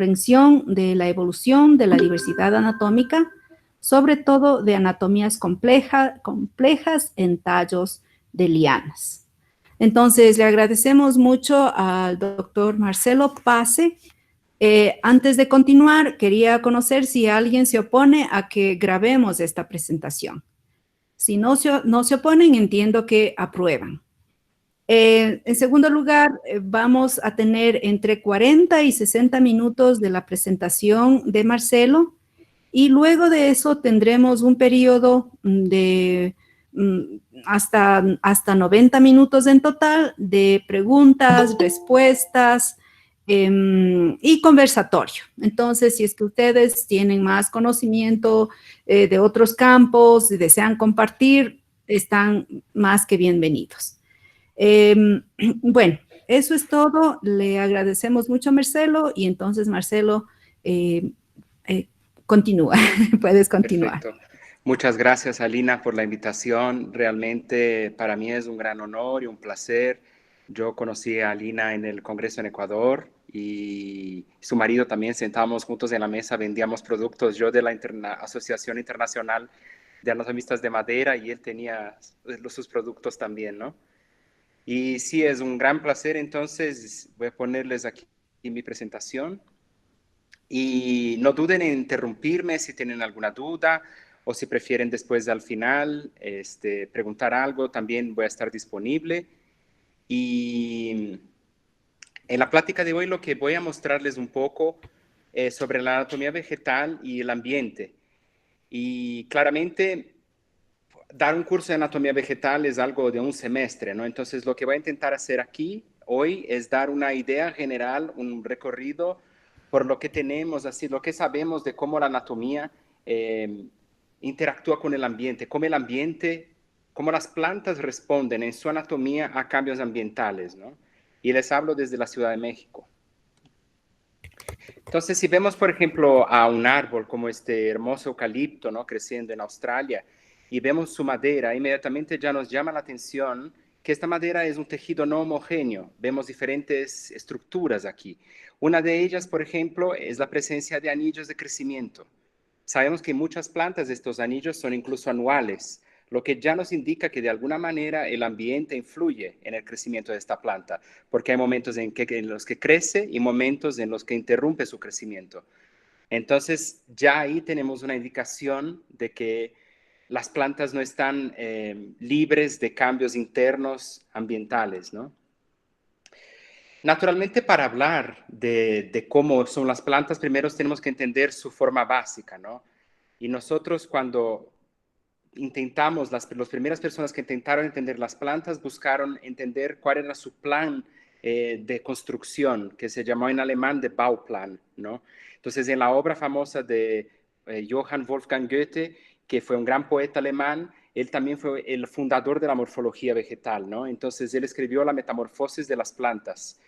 comprensión de la evolución de la diversidad anatómica, sobre todo de anatomías complejas en tallos de lianas. Entonces, le agradecemos mucho al doctor Marcelo Pase. Antes de continuar, quería conocer si alguien se opone a que grabemos esta presentación. Si no se oponen, entiendo que aprueban. En segundo lugar, vamos a tener entre 40 y 60 minutos de la presentación de Marcelo y luego de eso tendremos un periodo de hasta 90 minutos en total de preguntas, respuestas y conversatorio. Entonces, si es que ustedes tienen más conocimiento de otros campos y desean compartir, están más que bienvenidos. Bueno, eso es todo. Le agradecemos mucho a Marcelo y entonces, Marcelo, continúa. Puedes continuar. Perfecto. Muchas gracias, Alina, por la invitación. Realmente para mí es un gran honor y un placer. Yo conocí a Alina en el Congreso en Ecuador y su marido también. Sentábamos juntos en la mesa, vendíamos productos. Yo de la Asociación Internacional de Anatomistas de Madera y él tenía sus productos también, ¿no? Y sí, es un gran placer. Entonces voy a ponerles aquí mi presentación. Y no duden en interrumpirme si tienen alguna duda o si prefieren después al final preguntar algo, también voy a estar disponible. Y en la plática de hoy lo que voy a mostrarles un poco sobre la anatomía vegetal y el ambiente. Y claramente dar un curso de anatomía vegetal es algo de un semestre, ¿no? Entonces lo que voy a intentar hacer aquí hoy es dar una idea general, un recorrido por lo que tenemos, así lo que sabemos de cómo la anatomía interactúa con el ambiente, cómo las plantas responden en su anatomía a cambios ambientales, ¿no? Y les hablo desde la Ciudad de México. Entonces, si vemos, por ejemplo, a un árbol como este hermoso eucalipto, ¿no? Creciendo en Australia, y vemos su madera, inmediatamente ya nos llama la atención que esta madera es un tejido no homogéneo. Vemos diferentes estructuras aquí. Una de ellas, por ejemplo, es la presencia de anillos de crecimiento. Sabemos que muchas plantas de estos anillos son incluso anuales, lo que ya nos indica que de alguna manera el ambiente influye en el crecimiento de esta planta, porque hay momentos en los que crece y momentos en los que interrumpe su crecimiento. Entonces, ya ahí tenemos una indicación de que las plantas no están libres de cambios internos ambientales, ¿no? Naturalmente, para hablar de cómo son las plantas, primero tenemos que entender su forma básica, ¿no? Y nosotros cuando intentamos, las primeras personas que intentaron entender las plantas buscaron entender cuál era su plan de construcción, que se llamó en alemán de Bauplan, ¿no? Entonces, en la obra famosa de Johann Wolfgang Goethe, que fue un gran poeta alemán, él también fue el fundador de la morfología vegetal, ¿no? Entonces, él escribió La Metamorfosis de las plantas.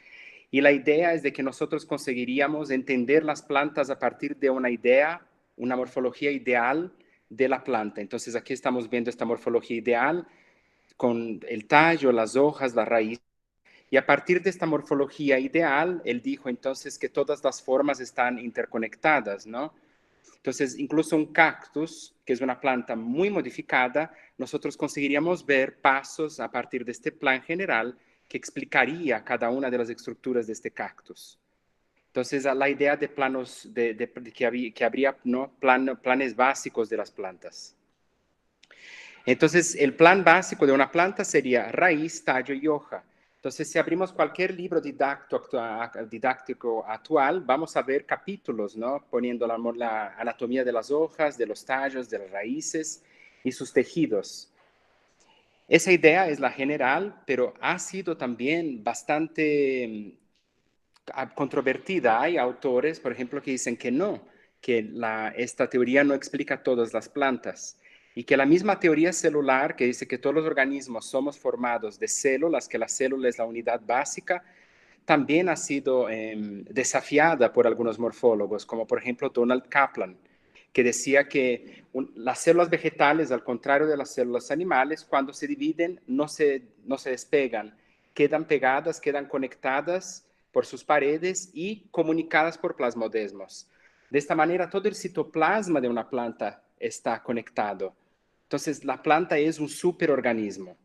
Y la idea es de que nosotros conseguiríamos entender las plantas a partir de una idea, una morfología ideal de la planta. Entonces aquí estamos viendo esta morfología ideal con el tallo, las hojas, la raíz. Y a partir de esta morfología ideal, él dijo entonces que todas las formas están interconectadas, ¿no? Entonces, incluso un cactus, que es una planta muy modificada, nosotros conseguiríamos ver pasos a partir de este plan general que explicaría cada una de las estructuras de este cactus. Entonces, la idea de planos, que habría ¿no? planes básicos de las plantas. Entonces, el plan básico de una planta sería raíz, tallo y hoja. Entonces, si abrimos cualquier libro didáctico actual, vamos a ver capítulos, ¿no? Poniendo la anatomía de las hojas, de los tallos, de las raíces y sus tejidos. Esa idea es la general, pero ha sido también bastante controvertida. Hay autores, por ejemplo, que dicen que no, que esta teoría no explica todas las plantas y que la misma teoría celular, que dice que todos los organismos somos formados de células, que la célula es la unidad básica, también ha sido desafiada por algunos morfólogos, como por ejemplo Donald Kaplan, que decía que las células vegetales, al contrario de las células animales, cuando se dividen no se despegan, quedan pegadas, quedan conectadas por sus paredes y comunicadas por plasmodesmos. De esta manera, todo el citoplasma de una planta está conectado. Entonces, la planta es un superorganismo.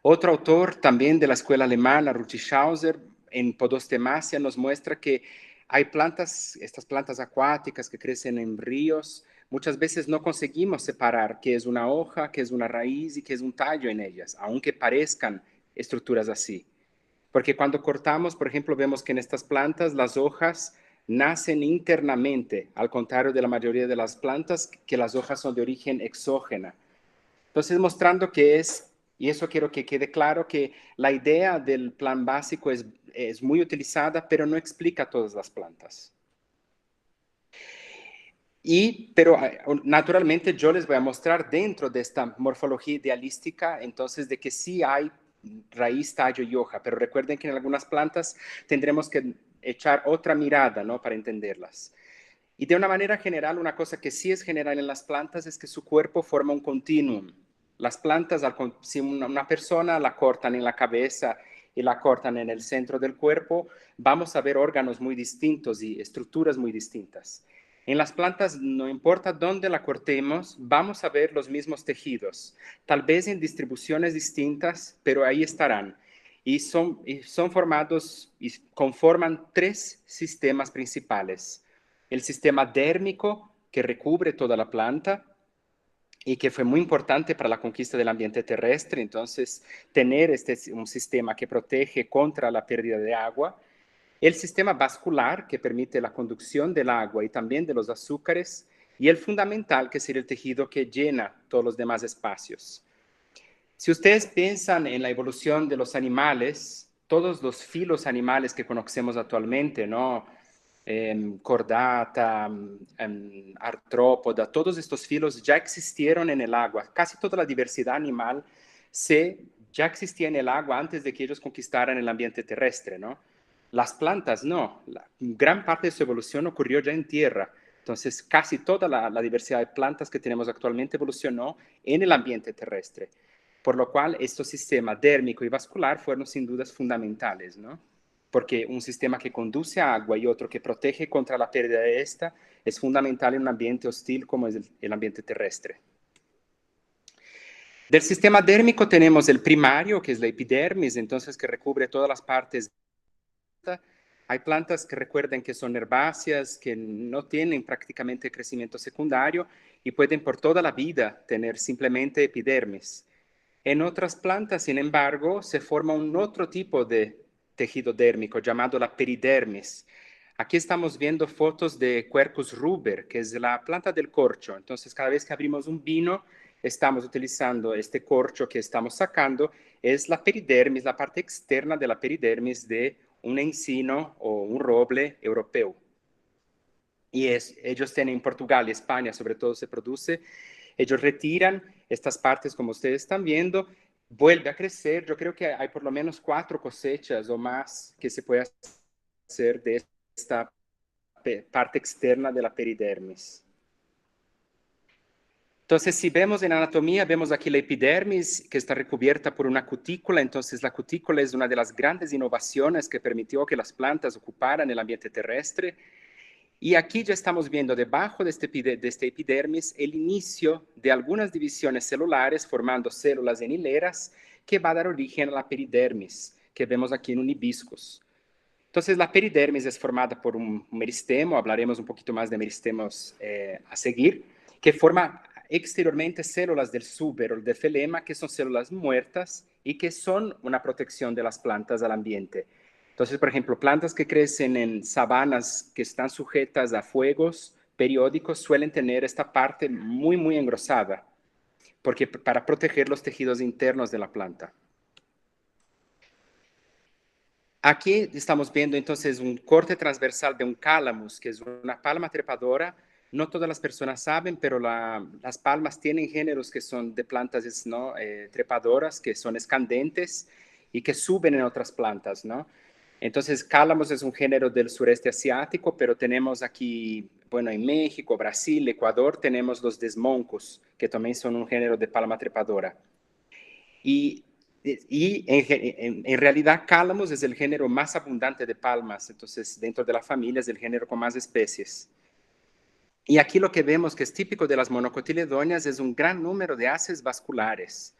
Otro autor también de la escuela alemana, Ruti-Schauser, en Podostemasia, nos muestra que hay plantas, estas plantas acuáticas que crecen en ríos, muchas veces no conseguimos separar qué es una hoja, qué es una raíz y qué es un tallo en ellas, aunque parezcan estructuras así. Porque cuando cortamos, por ejemplo, vemos que en estas plantas las hojas nacen internamente, al contrario de la mayoría de las plantas, que las hojas son de origen exógena. Entonces, mostrando que es, y eso quiero que quede claro, que la idea del plan básico es muy utilizada, pero no explica todas las plantas. Pero naturalmente yo les voy a mostrar dentro de esta morfología idealística, entonces, de que sí hay raíz, tallo y hoja, pero recuerden que en algunas plantas tendremos que echar otra mirada, ¿no? Para entenderlas. Y de una manera general, una cosa que sí es general en las plantas es que su cuerpo forma un continuum. Las plantas, si una persona la cortan en la cabeza y la cortan en el centro del cuerpo, vamos a ver órganos muy distintos y estructuras muy distintas. En las plantas, no importa dónde la cortemos, vamos a ver los mismos tejidos, tal vez en distribuciones distintas, pero ahí estarán. Y son formados y conforman tres sistemas principales: el sistema dérmico, que recubre toda la planta y que fue muy importante para la conquista del ambiente terrestre. Entonces, tener un sistema que protege contra la pérdida de agua. El sistema vascular, que permite la conducción del agua y también de los azúcares. Y el fundamental, que sería el tejido que llena todos los demás espacios. Si ustedes piensan en la evolución de los animales, todos los filos animales que conocemos actualmente, ¿no? Cordata, artrópoda, todos estos filos ya existieron en el agua. Casi toda la diversidad animal ya existía en el agua antes de que ellos conquistaran el ambiente terrestre, ¿no? Las plantas no. Gran parte de su evolución ocurrió ya en tierra. Entonces, casi toda la diversidad de plantas que tenemos actualmente evolucionó en el ambiente terrestre. Por lo cual, estos sistemas dérmico y vascular fueron sin dudas fundamentales, ¿no? Porque un sistema que conduce a agua y otro que protege contra la pérdida de esta es fundamental en un ambiente hostil como es el ambiente terrestre. Del sistema dérmico tenemos el primario, que es la epidermis, entonces que recubre todas las partes. Hay plantas que recuerden que son herbáceas, que no tienen prácticamente crecimiento secundario y pueden por toda la vida tener simplemente epidermis. En otras plantas, sin embargo, se forma un otro tipo de tejido dérmico llamado la peridermis. Aquí estamos viendo fotos de Quercus ruber, que es la planta del corcho. Entonces, cada vez que abrimos un vino, estamos utilizando este corcho que estamos sacando. Es la peridermis, la parte externa de la peridermis de un encino o un roble europeo. Y ellos tienen en Portugal y España, sobre todo se produce. Ellos retiran estas partes, como ustedes están viendo, vuelve a crecer. Yo creo que hay por lo menos 4 cosechas o más que se puede hacer de esta parte externa de la peridermis. Entonces, si vemos en anatomía, vemos aquí la epidermis, que está recubierta por una cutícula. Entonces, la cutícula es una de las grandes innovaciones que permitió que las plantas ocuparan el ambiente terrestre. Y aquí ya estamos viendo debajo de este epidermis el inicio de algunas divisiones celulares formando células en hileras que va a dar origen a la peridermis, que vemos aquí en un hibiscus. Entonces, la peridermis es formada por un meristemo, hablaremos un poquito más de meristemos a seguir, que forma exteriormente células del súbero, del felema, que son células muertas y que son una protección de las plantas al ambiente. Entonces, por ejemplo, plantas que crecen en sabanas que están sujetas a fuegos periódicos suelen tener esta parte muy, muy engrosada, porque para proteger los tejidos internos de la planta. Aquí estamos viendo entonces un corte transversal de un calamus, que es una palma trepadora. No todas las personas saben, pero las palmas tienen géneros que son de plantas, ¿no? Trepadoras, que son escandentes y que suben en otras plantas, ¿no? Entonces, cálamos es un género del sureste asiático, pero tenemos aquí, bueno, en México, Brasil, Ecuador, tenemos los desmoncos, que también son un género de palma trepadora. Y Y en realidad Cálamos es el género más abundante de palmas, entonces dentro de la familia es el género con más especies. Y aquí lo que vemos que es típico de las monocotiledóneas es un gran número de haces vasculares.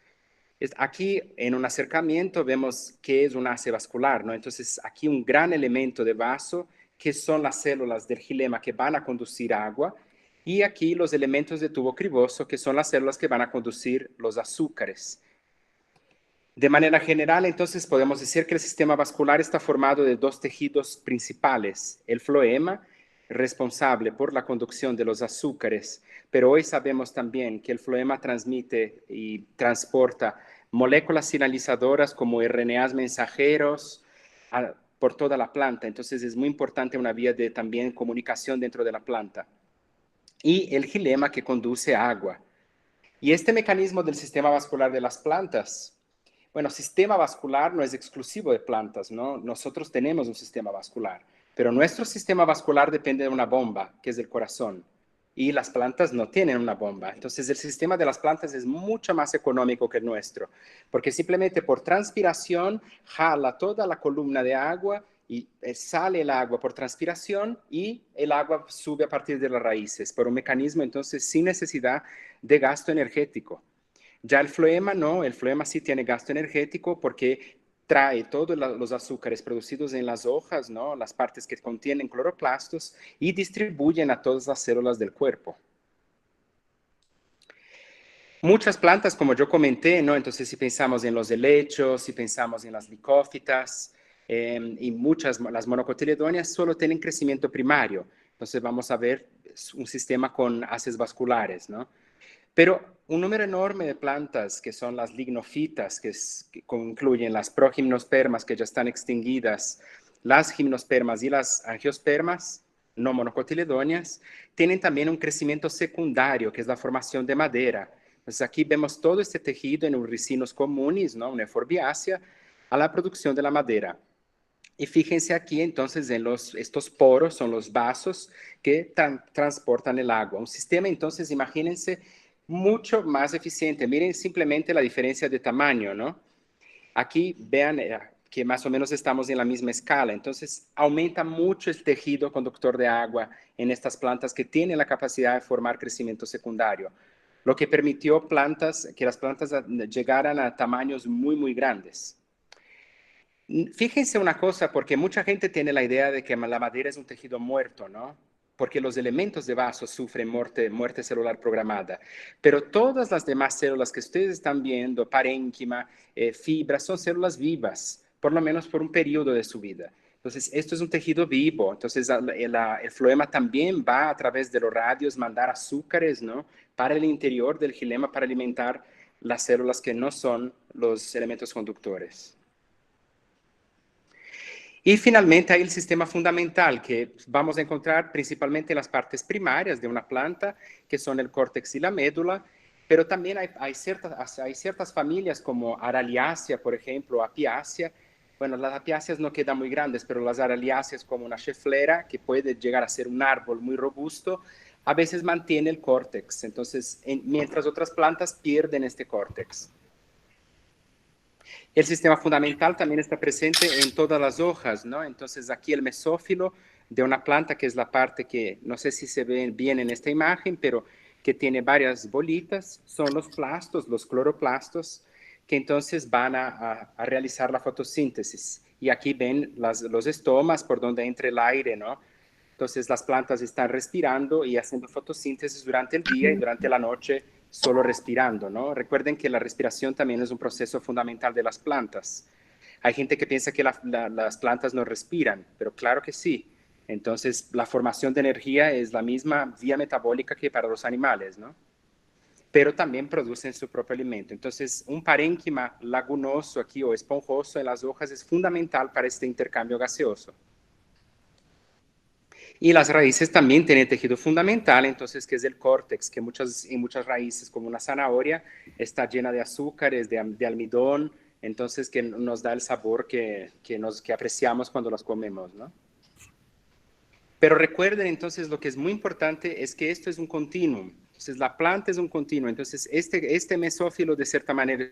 Aquí en un acercamiento vemos qué es un hace vascular, ¿no? Entonces aquí un gran elemento de vaso que son las células del xilema que van a conducir agua y aquí los elementos de tubo criboso que son las células que van a conducir los azúcares. De manera general, entonces, podemos decir que el sistema vascular está formado de dos tejidos principales, el floema, responsable por la conducción de los azúcares, pero hoy sabemos también que el floema transmite y transporta moléculas sinalizadoras como RNAs mensajeros por toda la planta, entonces es muy importante una vía de también comunicación dentro de la planta. Y el xilema que conduce agua. Y este mecanismo del sistema vascular de las plantas, bueno, sistema vascular no es exclusivo de plantas, ¿no? Nosotros tenemos un sistema vascular, pero nuestro sistema vascular depende de una bomba, que es el corazón, y las plantas no tienen una bomba. Entonces, el sistema de las plantas es mucho más económico que el nuestro, porque simplemente por transpiración jala toda la columna de agua y sale el agua por transpiración y el agua sube a partir de las raíces, por un mecanismo entonces sin necesidad de gasto energético. Ya el floema no, el floema sí tiene gasto energético porque trae todos los azúcares producidos en las hojas, ¿no? Las partes que contienen cloroplastos y distribuyen a todas las células del cuerpo. Muchas plantas, como yo comenté, ¿no? Entonces, si pensamos en los helechos, si pensamos en las licófitas, y las monocotiledóneas solo tienen crecimiento primario. Entonces, vamos a ver un sistema con haces vasculares, ¿no? Pero un número enorme de plantas, que son las lignofitas, que incluyen las progimnospermas que ya están extinguidas, las gimnospermas y las angiospermas, no monocotiledóneas, tienen también un crecimiento secundario, que es la formación de madera. Entonces aquí vemos todo este tejido en uricinos comunes, ¿no? Una euforbiácea, a la producción de la madera. Y fíjense aquí entonces en estos poros, son los vasos que transportan el agua. Un sistema entonces, imagínense, mucho más eficiente. Miren simplemente la diferencia de tamaño, ¿no? Aquí vean que más o menos estamos en la misma escala. Entonces aumenta mucho el tejido conductor de agua en estas plantas que tienen la capacidad de formar crecimiento secundario, lo que permitió que las plantas llegaran a tamaños muy, muy grandes. Fíjense una cosa, porque mucha gente tiene la idea de que la madera es un tejido muerto, ¿no? Porque los elementos de vaso sufren muerte celular programada. Pero todas las demás células que ustedes están viendo, parénquima, fibras, son células vivas, por lo menos por un periodo de su vida. Entonces, esto es un tejido vivo. Entonces, el floema también va a través de los radios mandar azúcares, ¿no? Para el interior del xilema para alimentar las células que no son los elementos conductores. Y finalmente hay el sistema fundamental que vamos a encontrar principalmente en las partes primarias de una planta, que son el córtex y la médula, pero también hay ciertas familias como Araliacea, por ejemplo, Apiacea. Bueno, las apiáceas no quedan muy grandes, pero las Araliaceas como una cheflera, que puede llegar a ser un árbol muy robusto, a veces mantiene el córtex. Entonces, mientras otras plantas pierden este córtex. El sistema fundamental también está presente en todas las hojas, ¿no? Entonces aquí el mesófilo de una planta, que es la parte que no sé si se ve bien en esta imagen, pero que tiene varias bolitas, son los plastos, los cloroplastos, que entonces van a realizar la fotosíntesis. Y aquí ven los estomas por donde entra el aire, ¿no? Entonces las plantas están respirando y haciendo fotosíntesis durante el día y durante la noche solo respirando, ¿no? Recuerden que la respiración también es un proceso fundamental de las plantas. Hay gente que piensa que las plantas no respiran, pero claro que sí. Entonces, la formación de energía es la misma vía metabólica que para los animales, ¿no? Pero también producen su propio alimento. Entonces, un parénquima lagunoso aquí o esponjoso en las hojas es fundamental para este intercambio gaseoso. Y las raíces también tienen tejido fundamental, entonces, que es el córtex, que en muchas raíces, como una zanahoria, está llena de azúcares, de almidón, entonces que nos da el sabor que apreciamos cuando las comemos, ¿no? Pero recuerden entonces, lo que es muy importante es que esto es un continuum. Entonces, la planta es un continuum. Entonces, este mesófilo, de cierta manera,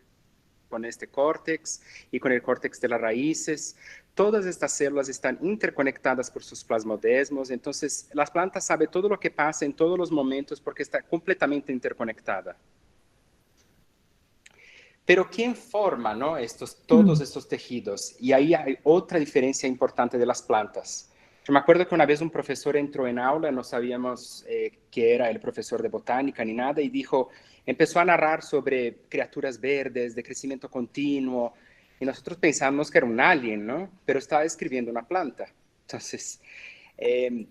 con este córtex y con el córtex de las raíces. Todas estas células están interconectadas por sus plasmodesmos, entonces las plantas saben todo lo que pasa en todos los momentos porque está completamente interconectada. Pero ¿quién forma, ¿no? Todos estos tejidos? Y ahí hay otra diferencia importante de las plantas. Yo me acuerdo que una vez un profesor entró en aula, no sabíamos que era el profesor de botánica ni nada, y empezó a narrar sobre criaturas verdes, de crecimiento continuo, y nosotros pensamos que era un alien, ¿no? Pero estaba describiendo una planta. Entonces,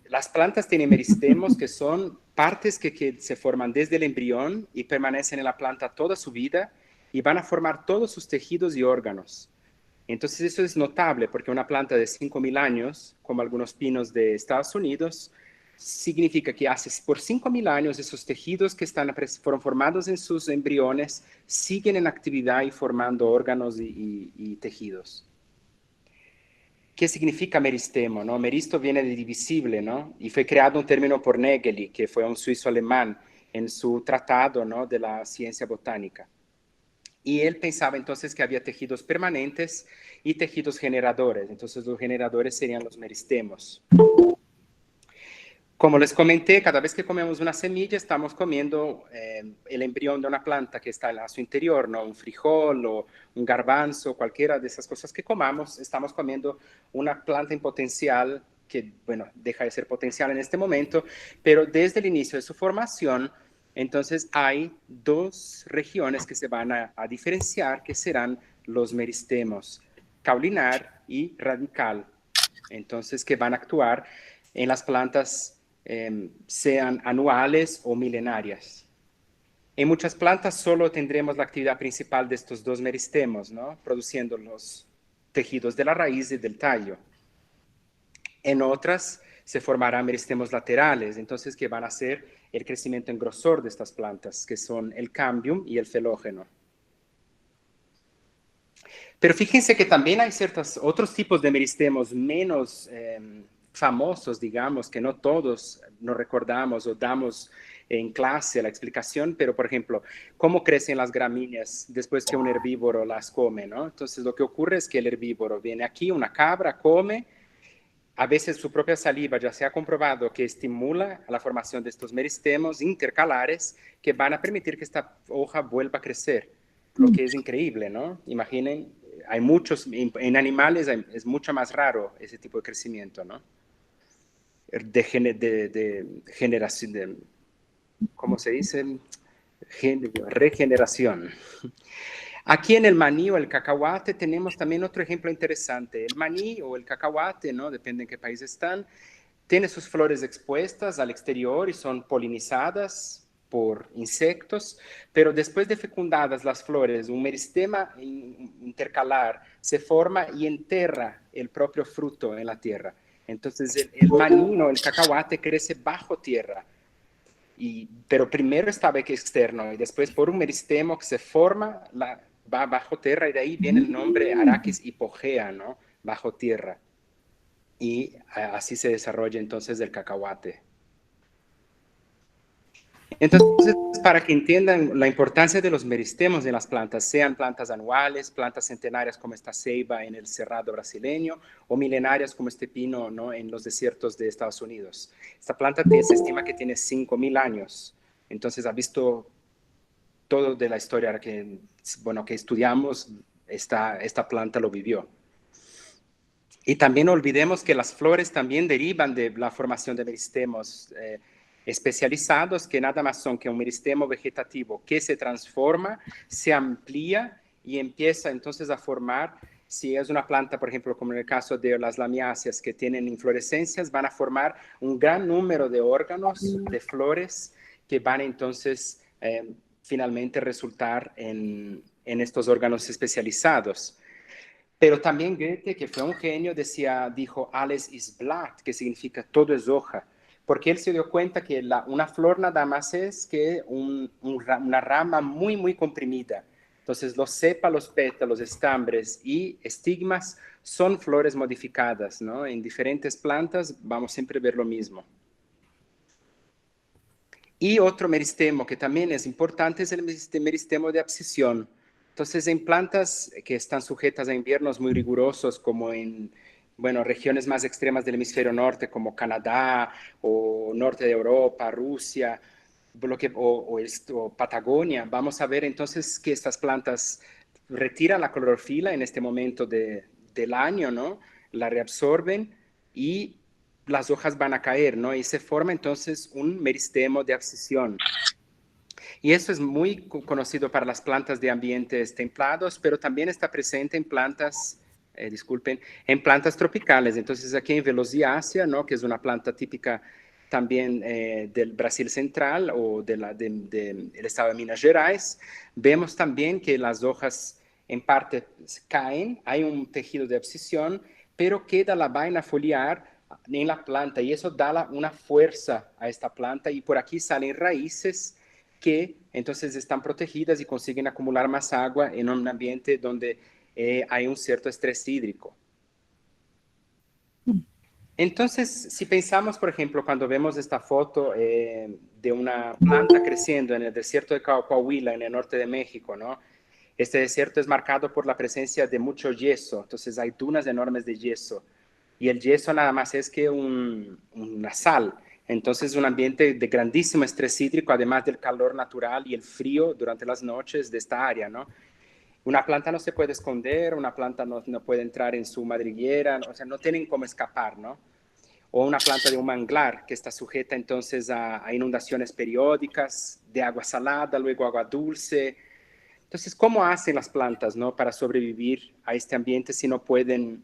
las plantas tienen meristemos, que son partes que se forman desde el embrión y permanecen en la planta toda su vida, y van a formar todos sus tejidos y órganos. Entonces eso es notable porque una planta de 5.000 años, como algunos pinos de Estados Unidos, significa que hace por 5.000 años esos tejidos que fueron formados en sus embriones siguen en actividad y formando órganos y tejidos. ¿Qué significa meristemo? ¿No? Meristo viene de divisible, ¿no? Y fue creado un término por Nägeli, que fue un suizo alemán, en su tratado, ¿no?, de la ciencia botánica. Y él pensaba entonces que había tejidos permanentes y tejidos generadores. Entonces los generadores serían los meristemos. Como les comenté, cada vez que comemos una semilla estamos comiendo el embrión de una planta que está a su interior, ¿no? Un frijol o un garbanzo, cualquiera de esas cosas que comamos, estamos comiendo una planta en potencial que, bueno, deja de ser potencial en este momento, pero desde el inicio de su formación, entonces hay dos regiones que se van a diferenciar, que serán los meristemos, caulinar y radical. Entonces, que van a actuar en las plantas sean anuales o milenarias. En muchas plantas solo tendremos la actividad principal de estos dos meristemos, ¿no?, produciendo los tejidos de la raíz y del tallo. En otras se formarán meristemos laterales, entonces que van a ser el crecimiento en grosor de estas plantas, que son el cambium y el felógeno. Pero fíjense que también hay otros tipos de meristemos menos famosos, digamos, que no todos nos recordamos o damos en clase la explicación, pero por ejemplo, cómo crecen las gramíneas después que un herbívoro las come, ¿no? Entonces lo que ocurre es que el herbívoro viene aquí, una cabra, come, a veces su propia saliva ya se ha comprobado que estimula la formación de estos meristemos intercalares que van a permitir que esta hoja vuelva a crecer, lo que es increíble, ¿no? Imaginen, hay muchos, en animales es mucho más raro ese tipo de crecimiento, ¿no? De generación, ¿cómo se dice? Regeneración. Aquí en el maní o el cacahuate tenemos también otro ejemplo interesante. El maní o el cacahuate, ¿no?, depende en qué país están, tiene sus flores expuestas al exterior y son polinizadas por insectos, pero después de fecundadas las flores, un meristema intercalar se forma y enterra el propio fruto en la tierra. Entonces el maní o el cacahuate crece bajo tierra, pero primero estaba externo y después por un meristemo que se forma, va bajo tierra, y de ahí viene el nombre Arachis hipogea, ¿no?, bajo tierra. Y así se desarrolla entonces el cacahuate. Entonces, para que entiendan la importancia de los meristemos en las plantas, sean plantas anuales, plantas centenarias como esta ceiba en el cerrado brasileño, o milenarias como este pino, ¿no?, en los desiertos de Estados Unidos. Esta planta se estima que tiene 5.000 años. Entonces, ha visto todo de la historia que estudiamos, esta planta lo vivió. Y también no olvidemos que las flores también derivan de la formación de meristemos especializados, que nada más son que un meristemo vegetativo que se transforma, se amplía y empieza entonces a formar. Si es una planta, por ejemplo, como en el caso de las lamiáceas que tienen inflorescencias, van a formar un gran número de órganos, de flores, que van entonces finalmente resultar en estos órganos especializados. Pero también Goethe, que fue un genio, dijo alles ist Blatt, que significa todo es hoja, porque él se dio cuenta que una flor nada más es que una rama muy, muy comprimida. Entonces los sépalos, pétalos, estambres y estigmas son flores modificadas, ¿no? En diferentes plantas vamos siempre a ver lo mismo. Y otro meristemo que también es importante es el meristemo de abscisión. Entonces, en plantas que están sujetas a inviernos muy rigurosos, como en, bueno, regiones más extremas del hemisferio norte, como Canadá o norte de Europa, Rusia, o Patagonia, vamos a ver entonces que estas plantas retiran la clorofila en este momento del año, ¿no? La reabsorben y las hojas van a caer, ¿no? Y se forma entonces un meristemo de abscisión. Y eso es muy conocido para las plantas de ambientes templados, pero también está presente en plantas, disculpen, en plantas tropicales. Entonces aquí en Velociaceae, ¿no? Que es una planta típica también del Brasil central o del estado de Minas Gerais, vemos también que las hojas en parte caen, hay un tejido de abscisión, pero queda la vaina foliar en la planta y eso da una fuerza a esta planta y por aquí salen raíces que entonces están protegidas y consiguen acumular más agua en un ambiente donde hay un cierto estrés hídrico. Entonces, si pensamos, por ejemplo, cuando vemos esta foto de una planta creciendo en el desierto de Coahuila, en el norte de México, ¿no? Este desierto es marcado por la presencia de mucho yeso, entonces hay dunas enormes de yeso. Y el yeso nada más es que una sal. Entonces, un ambiente de grandísimo estrés hídrico, además del calor natural y el frío durante las noches de esta área, ¿no? Una planta no se puede esconder, una planta no puede entrar en su madriguera, o sea, no tienen cómo escapar, ¿no? O una planta de un manglar que está sujeta entonces a inundaciones periódicas, de agua salada, luego agua dulce. Entonces, ¿cómo hacen las plantas, ¿no? Para sobrevivir a este ambiente si no pueden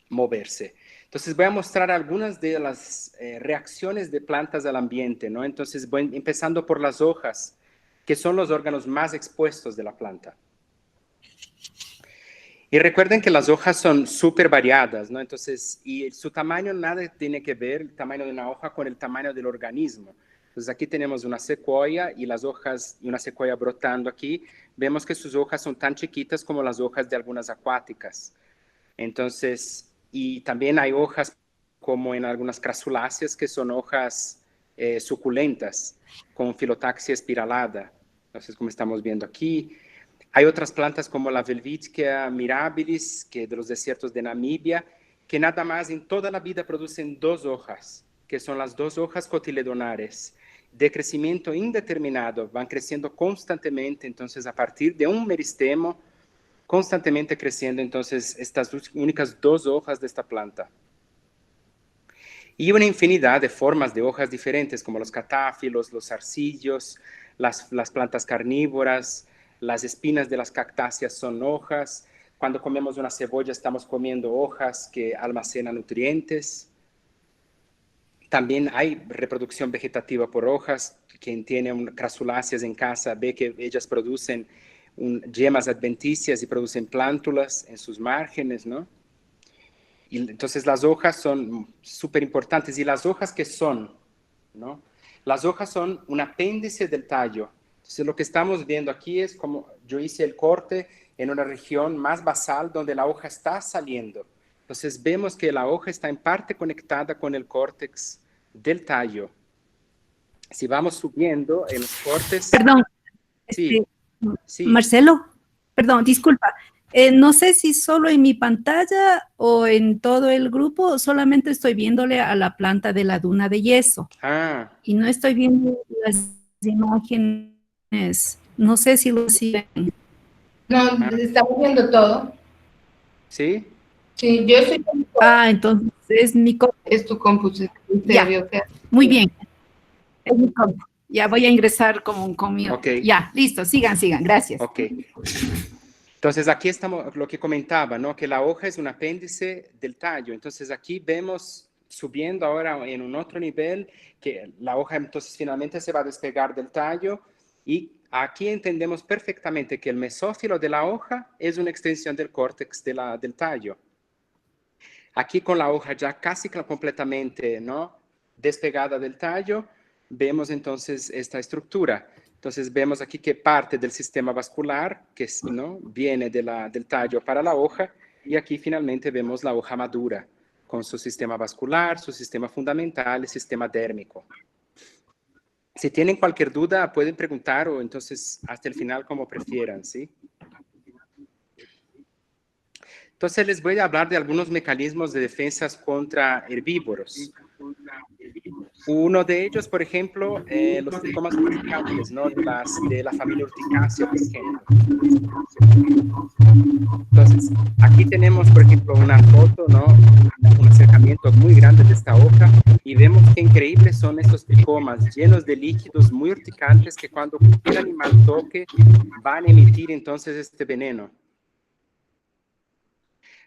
moverse? Entonces, voy a mostrar algunas de las reacciones de plantas al ambiente, ¿no? Entonces, voy empezando por las hojas, que son los órganos más expuestos de la planta. Y recuerden que las hojas son súper variadas, ¿no? Entonces, y su tamaño nada tiene que ver, el tamaño de una hoja, con el tamaño del organismo. Entonces, aquí tenemos una secuoya y las hojas, y una secuoya brotando aquí. Vemos que sus hojas son tan chiquitas como las hojas de algunas acuáticas. Entonces, y también hay hojas como en algunas crasuláceas que son hojas suculentas, con filotaxia espiralada. Entonces, como estamos viendo aquí. Hay otras plantas como la Welwitschia mirabilis, que de los desiertos de Namibia, que nada más en toda la vida producen dos hojas, que son las dos hojas cotiledonares, de crecimiento indeterminado, van creciendo constantemente, entonces a partir de un meristemo, constantemente creciendo, entonces estas únicas dos hojas de esta planta. Y una infinidad de formas de hojas diferentes, como los catáfilos, los zarcillos, las plantas carnívoras, las espinas de las cactáceas son hojas. Cuando comemos una cebolla estamos comiendo hojas que almacenan nutrientes. También hay reproducción vegetativa por hojas. Quien tiene crasuláceas en casa ve que ellas producen yemas adventicias y producen plántulas en sus márgenes, ¿no? Y entonces las hojas son súper importantes. ¿Y las hojas qué son? ¿No? Las hojas son un apéndice del tallo. Entonces lo que estamos viendo aquí es como yo hice el corte en una región más basal donde la hoja está saliendo. Entonces vemos que la hoja está en parte conectada con el córtex del tallo. Si vamos subiendo en los cortes... Perdón, Sí, sí. Marcelo, perdón, disculpa. No sé si solo en mi pantalla o en todo el grupo, solamente estoy viéndole a la planta de la duna de yeso. Ah, Y no estoy viendo las imágenes. No sé si lo siguen. No, estamos viendo todo. ¿sí? Sí, yo estoy con todo. Ah, entonces es mi compu. Es tu compu. Ya, muy bien. Es mi compu. Ya voy a ingresar con mi... Ok. Ya, listo, sigan, gracias. Ok. Entonces aquí estamos, lo que comentaba, ¿no? Que la hoja es un apéndice del tallo. Entonces aquí vemos subiendo ahora en un otro nivel que la hoja entonces finalmente se va a despegar del tallo y aquí entendemos perfectamente que el mesófilo de la hoja es una extensión del córtex del tallo. Aquí con la hoja ya casi completamente, ¿no? Despegada del tallo, vemos entonces esta estructura. Entonces vemos aquí que parte del sistema vascular, que ¿no? viene del tallo para la hoja, y aquí finalmente vemos la hoja madura, con su sistema vascular, su sistema fundamental y sistema dérmico. Si tienen cualquier duda, pueden preguntar o entonces hasta el final como prefieran, ¿sí? Entonces les voy a hablar de algunos mecanismos de defensa contra herbívoros. Uno de ellos, por ejemplo, los tricomas urticantes, ¿no? De la familia Urticácea, por ejemplo. Entonces, aquí tenemos, por ejemplo, una foto, ¿no? Un acercamiento muy grande de esta hoja y vemos qué increíbles son estos tricomas llenos de líquidos muy urticantes que cuando cualquier animal toque van a emitir entonces este veneno.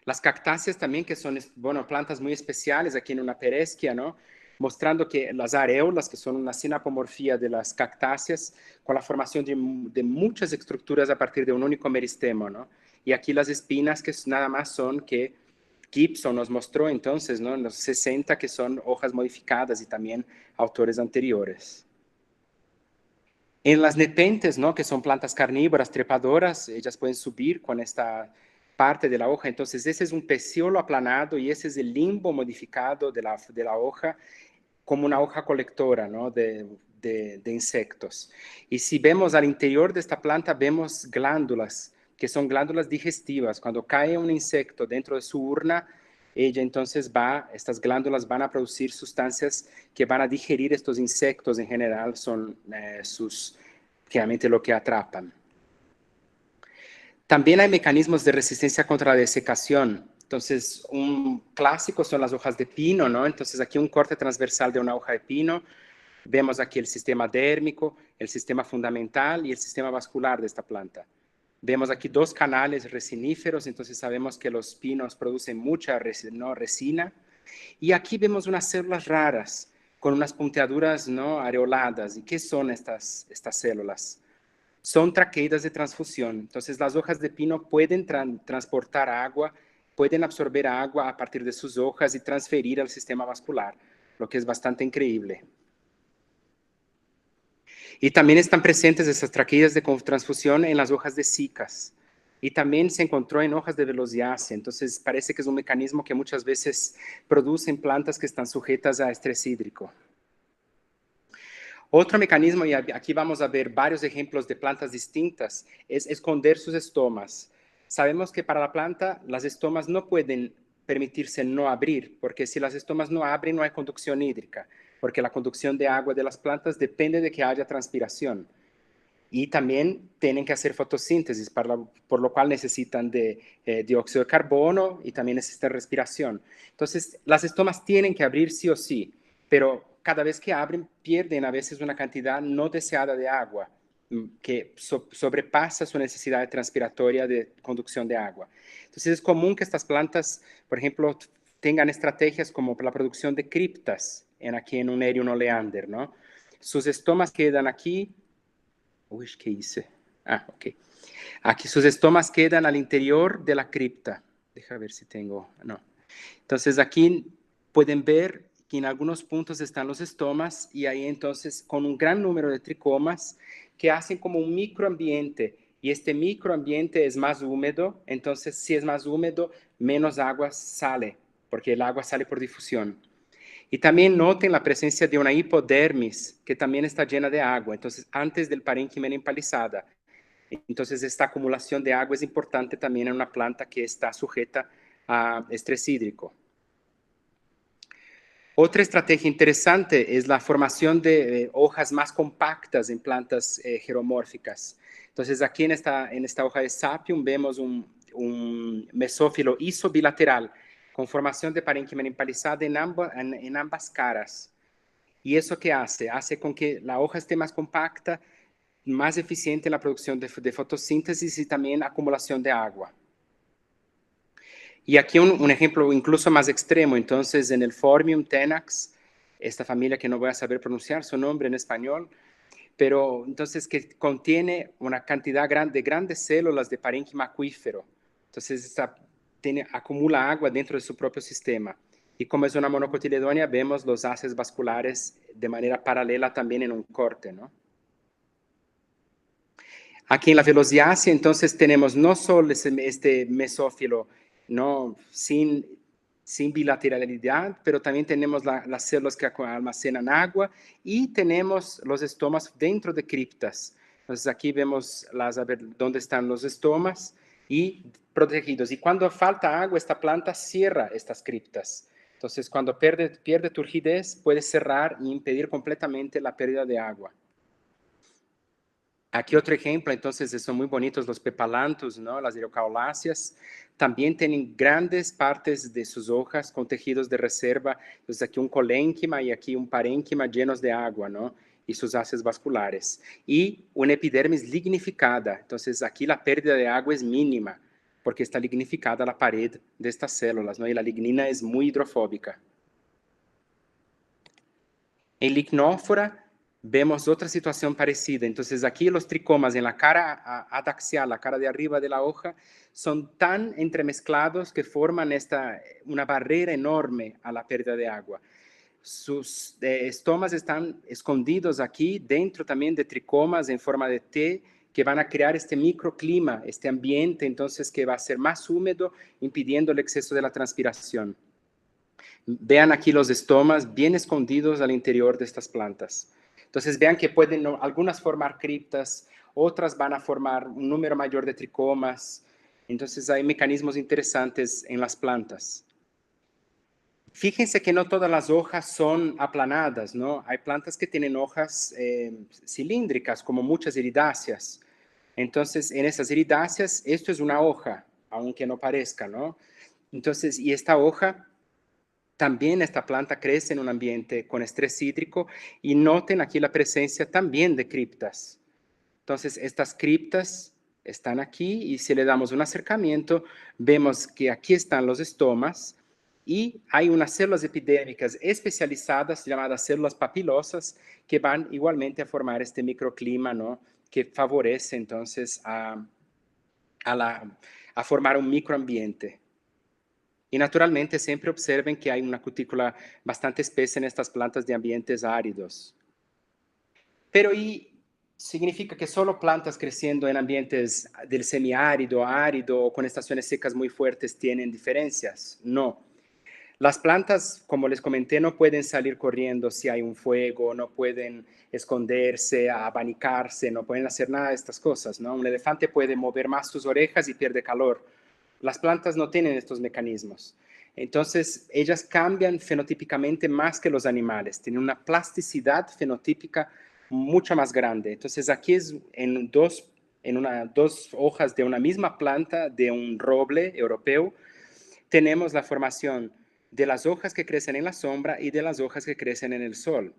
Las cactáceas también, que son, bueno, plantas muy especiales aquí en una peresquia, ¿no? Mostrando que las areolas, que son una sinapomorfía de las cactáceas, con la formación de muchas estructuras a partir de un único meristemo, ¿no? Y aquí las espinas, que nada más son que Gibson nos mostró entonces, ¿no? En los 60, que son hojas modificadas y también autores anteriores. En las nepentes, ¿no? Que son plantas carnívoras, trepadoras, ellas pueden subir con esta parte de la hoja. Entonces, ese es un peciolo aplanado y ese es el limbo modificado de la hoja como una hoja colectora, ¿no? de insectos. Y si vemos al interior de esta planta, vemos glándulas, que son glándulas digestivas. Cuando cae un insecto dentro de su urna, estas glándulas van a producir sustancias que van a digerir estos insectos. En general son claramente lo que atrapan. También hay mecanismos de resistencia contra la desecación. Entonces, un clásico son las hojas de pino, ¿no? Entonces, aquí un corte transversal de una hoja de pino. Vemos aquí el sistema dérmico, el sistema fundamental y el sistema vascular de esta planta. Vemos aquí dos canales resiníferos, entonces sabemos que los pinos producen mucha resina. Y aquí vemos unas células raras con unas punteaduras, ¿no? Areoladas. ¿Y qué son estas células? Son traqueidas de transfusión. Entonces, las hojas de pino pueden transportar agua, pueden absorber agua a partir de sus hojas y transferir al sistema vascular, lo que es bastante increíble. Y también están presentes esas traqueidas de transfusión en las hojas de cicas. Y también se encontró en hojas de Velociaceae. Entonces, parece que es un mecanismo que muchas veces producen plantas que están sujetas a estrés hídrico. Otro mecanismo, y aquí vamos a ver varios ejemplos de plantas distintas, es esconder sus estomas. Sabemos que para la planta las estomas no pueden permitirse no abrir, porque si las estomas no abren no hay conducción hídrica, porque la conducción de agua de las plantas depende de que haya transpiración. Y también tienen que hacer fotosíntesis, por lo cual necesitan de dióxido de carbono y también necesitan respiración. Entonces, las estomas tienen que abrir sí o sí, pero cada vez que abren pierden a veces una cantidad no deseada de agua que sobrepasa su necesidad transpiratoria de conducción de agua. Entonces es común que estas plantas, por ejemplo, tengan estrategias como la producción de criptas aquí en un Erium oleander, ¿no? Sus estomas quedan aquí. Uy, ¿qué hice? Ok. Aquí sus estomas quedan al interior de la cripta. Deja ver si tengo. No. Entonces aquí pueden ver que en algunos puntos están los estomas y ahí entonces con un gran número de tricomas que hacen como un microambiente y este microambiente es más húmedo, entonces si es más húmedo, menos agua sale, porque el agua sale por difusión. Y también noten la presencia de una hipodermis que también está llena de agua, entonces antes del parénquima empalizada. Entonces esta acumulación de agua es importante también en una planta que está sujeta a estrés hídrico. Otra estrategia interesante es la formación de hojas más compactas en plantas geromórficas. Entonces, aquí en esta hoja de Sapium vemos un mesófilo isobilateral con formación de parénquima empalizada en ambas caras. ¿Y eso qué hace? Hace con que la hoja esté más compacta, más eficiente en la producción de fotosíntesis y también acumulación de agua. Y aquí un ejemplo incluso más extremo. Entonces, en el Phormium tenax, esta familia que no voy a saber pronunciar su nombre en español, pero entonces que contiene una cantidad de grandes células de parénquima acuífero. Entonces, acumula agua dentro de su propio sistema. Y como es una monocotiledónea, vemos los haces vasculares de manera paralela también en un corte, ¿no? Aquí en la Velociaceae, entonces, tenemos no solo este mesófilo, ¿no? sin bilateralidad, pero también tenemos las células que almacenan agua y tenemos los estomas dentro de criptas. Entonces aquí vemos a ver dónde están los estomas y protegidos. Y cuando falta agua, esta planta cierra estas criptas. Entonces, cuando pierde turgidez, puede cerrar y impedir completamente la pérdida de agua. Aquí otro ejemplo, entonces, son muy bonitos los pepalanthus, ¿no? Las eriocauláceas. También tienen grandes partes de sus hojas con tejidos de reserva. Entonces, aquí un colénquima y aquí un parénquima llenos de agua, ¿no? Y sus haces vasculares. Y una epidermis lignificada. Entonces, aquí la pérdida de agua es mínima, porque está lignificada la pared de estas células, ¿no? Y la lignina es muy hidrofóbica. En Lignófora vemos otra situación parecida. Entonces, aquí los tricomas en la cara adaxial, la cara de arriba de la hoja, son tan entremezclados que forman una barrera enorme a la pérdida de agua. Sus estomas están escondidos aquí, dentro también de tricomas en forma de T, que van a crear este microclima, este ambiente, entonces, que va a ser más húmedo, impidiendo el exceso de la transpiración. Vean aquí los estomas bien escondidos al interior de estas plantas. Entonces vean que pueden algunas formar criptas, otras van a formar un número mayor de tricomas. Entonces hay mecanismos interesantes en las plantas. Fíjense que no todas las hojas son aplanadas, ¿no? Hay plantas que tienen hojas cilíndricas, como muchas iridáceas. Entonces, en esas iridáceas, esto es una hoja, aunque no parezca, ¿no? Entonces, y esta hoja, también esta planta crece en un ambiente con estrés hídrico, y noten aquí la presencia también de criptas. Entonces, estas criptas están aquí, y si le damos un acercamiento, vemos que aquí están los estomas, y hay unas células epidérmicas especializadas llamadas células papilosas que van igualmente a formar este microclima, ¿no? Que favorece entonces a formar un microambiente. Y naturalmente siempre observen que hay una cutícula bastante espesa en estas plantas de ambientes áridos. Pero significa que solo plantas creciendo en ambientes del semiárido, árido o con estaciones secas muy fuertes tienen diferencias? No. Las plantas, como les comenté, no pueden salir corriendo si hay un fuego, no pueden esconderse, abanicarse, no pueden hacer nada de estas cosas, ¿no? Un elefante puede mover más sus orejas y pierde calor. Las plantas no tienen estos mecanismos. Entonces, ellas cambian fenotípicamente más que los animales, tienen una plasticidad fenotípica mucho más grande. Entonces, aquí es en dos hojas de una misma planta, de un roble europeo, tenemos la formación de las hojas que crecen en la sombra y de las hojas que crecen en el sol.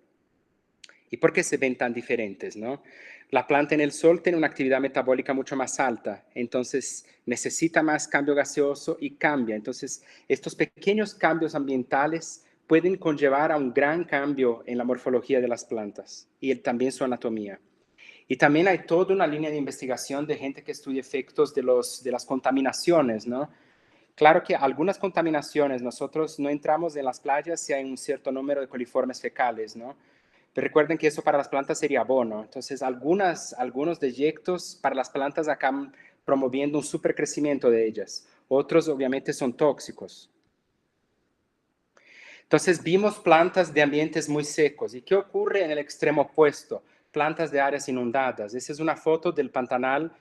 ¿Y por qué se ven tan diferentes, no? La planta en el sol tiene una actividad metabólica mucho más alta, entonces necesita más cambio gaseoso y cambia. Entonces, estos pequeños cambios ambientales pueden conllevar a un gran cambio en la morfología de las plantas y también su anatomía. Y también hay toda una línea de investigación de gente que estudia efectos de las contaminaciones, ¿no? Claro que algunas contaminaciones, nosotros no entramos en las playas si hay un cierto número de coliformes fecales, ¿no? Pero recuerden que eso para las plantas sería abono. Entonces, algunos deyectos para las plantas acaban promoviendo un supercrecimiento de ellas. Otros, obviamente, son tóxicos. Entonces, vimos plantas de ambientes muy secos. ¿Y qué ocurre en el extremo opuesto? Plantas de áreas inundadas. Esa es una foto del Pantanal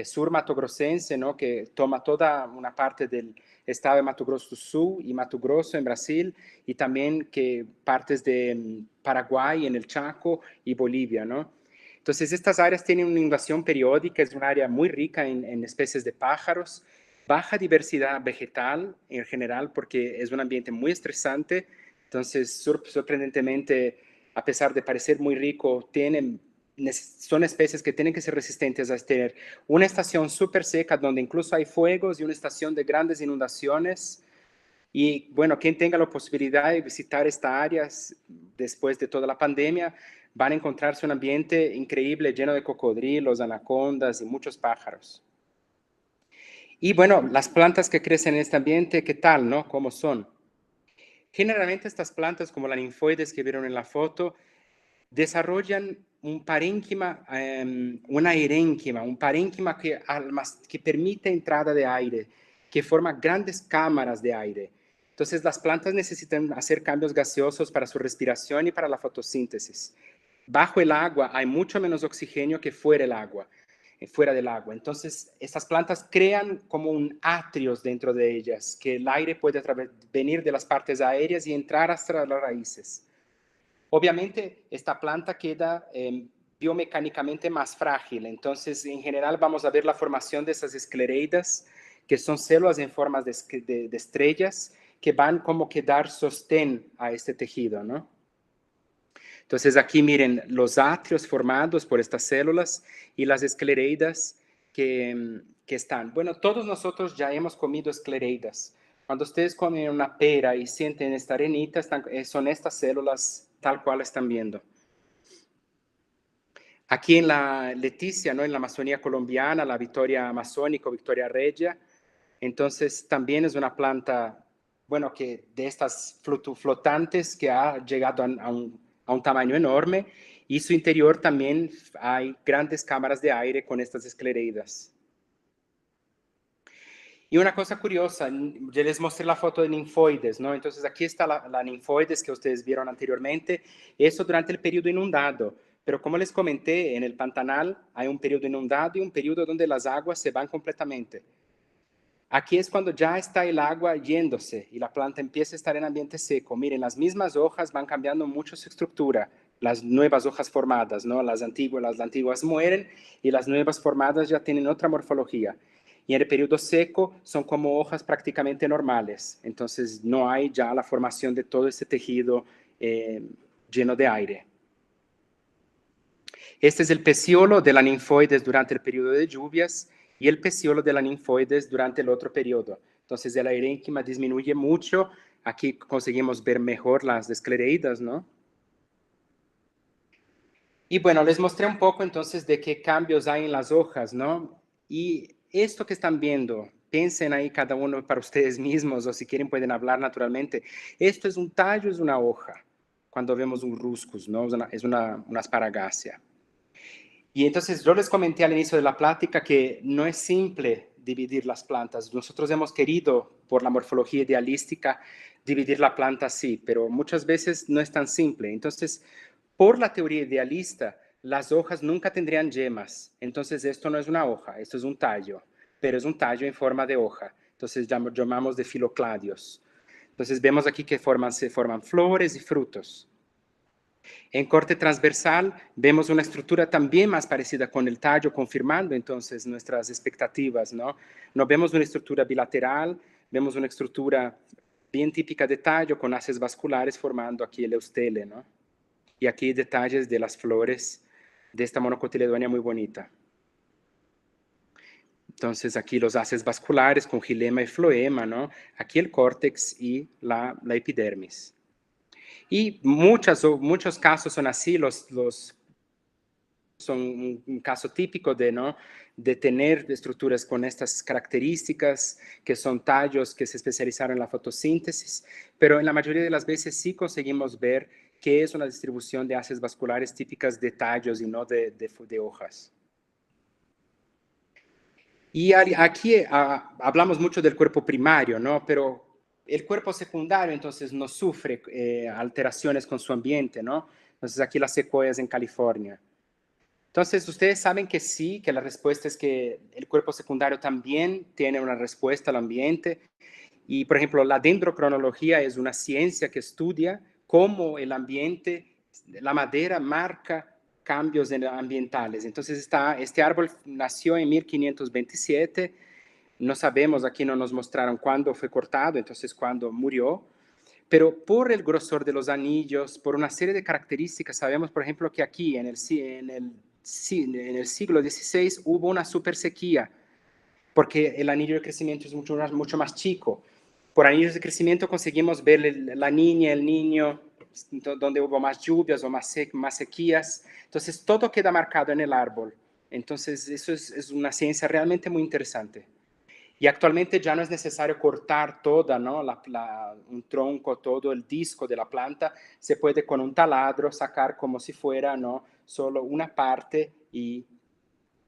Sur Mato Grossense, ¿no? Que toma toda una parte del estado de Mato Grosso do Sul y Mato Grosso en Brasil, y también que partes de Paraguay en el Chaco y Bolivia, ¿no? Entonces, estas áreas tienen una inundación periódica, es un área muy rica en especies de pájaros, baja diversidad vegetal en general porque es un ambiente muy estresante. Entonces, sorprendentemente, a pesar de parecer muy rico, son especies que tienen que ser resistentes a tener una estación súper seca donde incluso hay fuegos y una estación de grandes inundaciones. Y bueno, quien tenga la posibilidad de visitar estas áreas después de toda la pandemia, van a encontrarse un ambiente increíble lleno de cocodrilos, anacondas y muchos pájaros. Y bueno, las plantas que crecen en este ambiente, ¿qué tal, no? ¿Cómo son? Generalmente estas plantas, como la linfoides que vieron en la foto, desarrollan un parénquima, una erénquima, un parénquima que permite entrada de aire, que forma grandes cámaras de aire. Entonces, las plantas necesitan hacer cambios gaseosos para su respiración y para la fotosíntesis. Bajo el agua hay mucho menos oxígeno que fuera del agua. fuera del agua. Entonces, estas plantas crean como un atrio dentro de ellas, que el aire puede venir de las partes aéreas y entrar hasta las raíces. Obviamente, esta planta queda biomecánicamente más frágil. Entonces, en general, vamos a ver la formación de esas esclereidas, que son células en forma de estrellas, que van como que dar sostén a este tejido, ¿no? Entonces aquí miren los atrios formados por estas células y las esclereidas que están. Bueno, todos nosotros ya hemos comido esclereidas. Cuando ustedes comen una pera y sienten esta arenita, son estas células tal cual están viendo. Aquí en la Leticia, ¿no? En la Amazonía colombiana, la Victoria amazónica, Victoria regia, entonces también es una planta, bueno, que de estas flotantes que ha llegado a un tamaño enorme, y su interior también hay grandes cámaras de aire con estas esclereidas. Y una cosa curiosa, ya les mostré la foto de ninfoides, ¿no? Entonces aquí está la ninfoides que ustedes vieron anteriormente, eso durante el periodo inundado. Pero como les comenté, en el Pantanal hay un periodo inundado y un periodo donde las aguas se van completamente. Aquí es cuando ya está el agua yéndose y la planta empieza a estar en ambiente seco. Miren, las mismas hojas van cambiando mucho su estructura, las nuevas hojas formadas, ¿no? Las antiguas mueren y las nuevas formadas ya tienen otra morfología. Y en el periodo seco son como hojas prácticamente normales. Entonces no hay ya la formación de todo ese tejido lleno de aire. Este es el peciolo de la ninfoides durante el periodo de lluvias y el peciolo de la ninfoides durante el otro periodo. Entonces el aerénquima disminuye mucho. Aquí conseguimos ver mejor las esclereidas, ¿no? Y bueno, les mostré un poco entonces de qué cambios hay en las hojas, ¿no? Y esto que están viendo, piensen ahí cada uno para ustedes mismos, o si quieren pueden hablar naturalmente. Esto es un tallo, es una hoja, cuando vemos un ruscus, ¿no? Es una asparagácea. Y entonces yo les comenté al inicio de la plática que no es simple dividir las plantas. Nosotros hemos querido, por la morfología idealística, dividir la planta así, pero muchas veces no es tan simple. Entonces, por la teoría idealista, las hojas nunca tendrían yemas. Entonces, esto no es una hoja, esto es un tallo, pero es un tallo en forma de hoja. Entonces, llamamos de filocladios. Entonces, vemos aquí que se forman flores y frutos. En corte transversal vemos una estructura también más parecida con el tallo, confirmando entonces nuestras expectativas, ¿no? No vemos una estructura bilateral, vemos una estructura bien típica de tallo con haces vasculares formando aquí el eustele, ¿no? Y aquí detalles de las flores de esta monocotiledónea muy bonita. Entonces aquí los haces vasculares con xilema y floema, ¿no? Aquí el córtex y la epidermis. Y muchos casos son así, son un caso típico de, ¿no? de tener estructuras con estas características, que son tallos que se especializaron en la fotosíntesis, pero en la mayoría de las veces sí conseguimos ver que es una distribución de haces vasculares típicas de tallos y no de hojas. Y aquí hablamos mucho del cuerpo primario, ¿no? Pero el cuerpo secundario entonces no sufre alteraciones con su ambiente, ¿no? Entonces aquí las secuoyas en California. Entonces ustedes saben que sí, que la respuesta es que el cuerpo secundario también tiene una respuesta al ambiente. Y por ejemplo, la dendrocronología es una ciencia que estudia cómo el ambiente, la madera marca cambios ambientales. Entonces este árbol nació en 1527, no sabemos, aquí no nos mostraron cuándo fue cortado, entonces cuándo murió, pero por el grosor de los anillos, por una serie de características, sabemos, por ejemplo, que aquí en el siglo XVI hubo una super sequía, porque el anillo de crecimiento es mucho más chico. Por anillos de crecimiento conseguimos ver la niña, el niño, donde hubo más lluvias o más sequías. Entonces, todo queda marcado en el árbol. Entonces, eso es una ciencia realmente muy interesante. Y actualmente ya no es necesario cortar toda, ¿no? un tronco, todo el disco de la planta. Se puede con un taladro sacar como si fuera, ¿no? Solo una parte y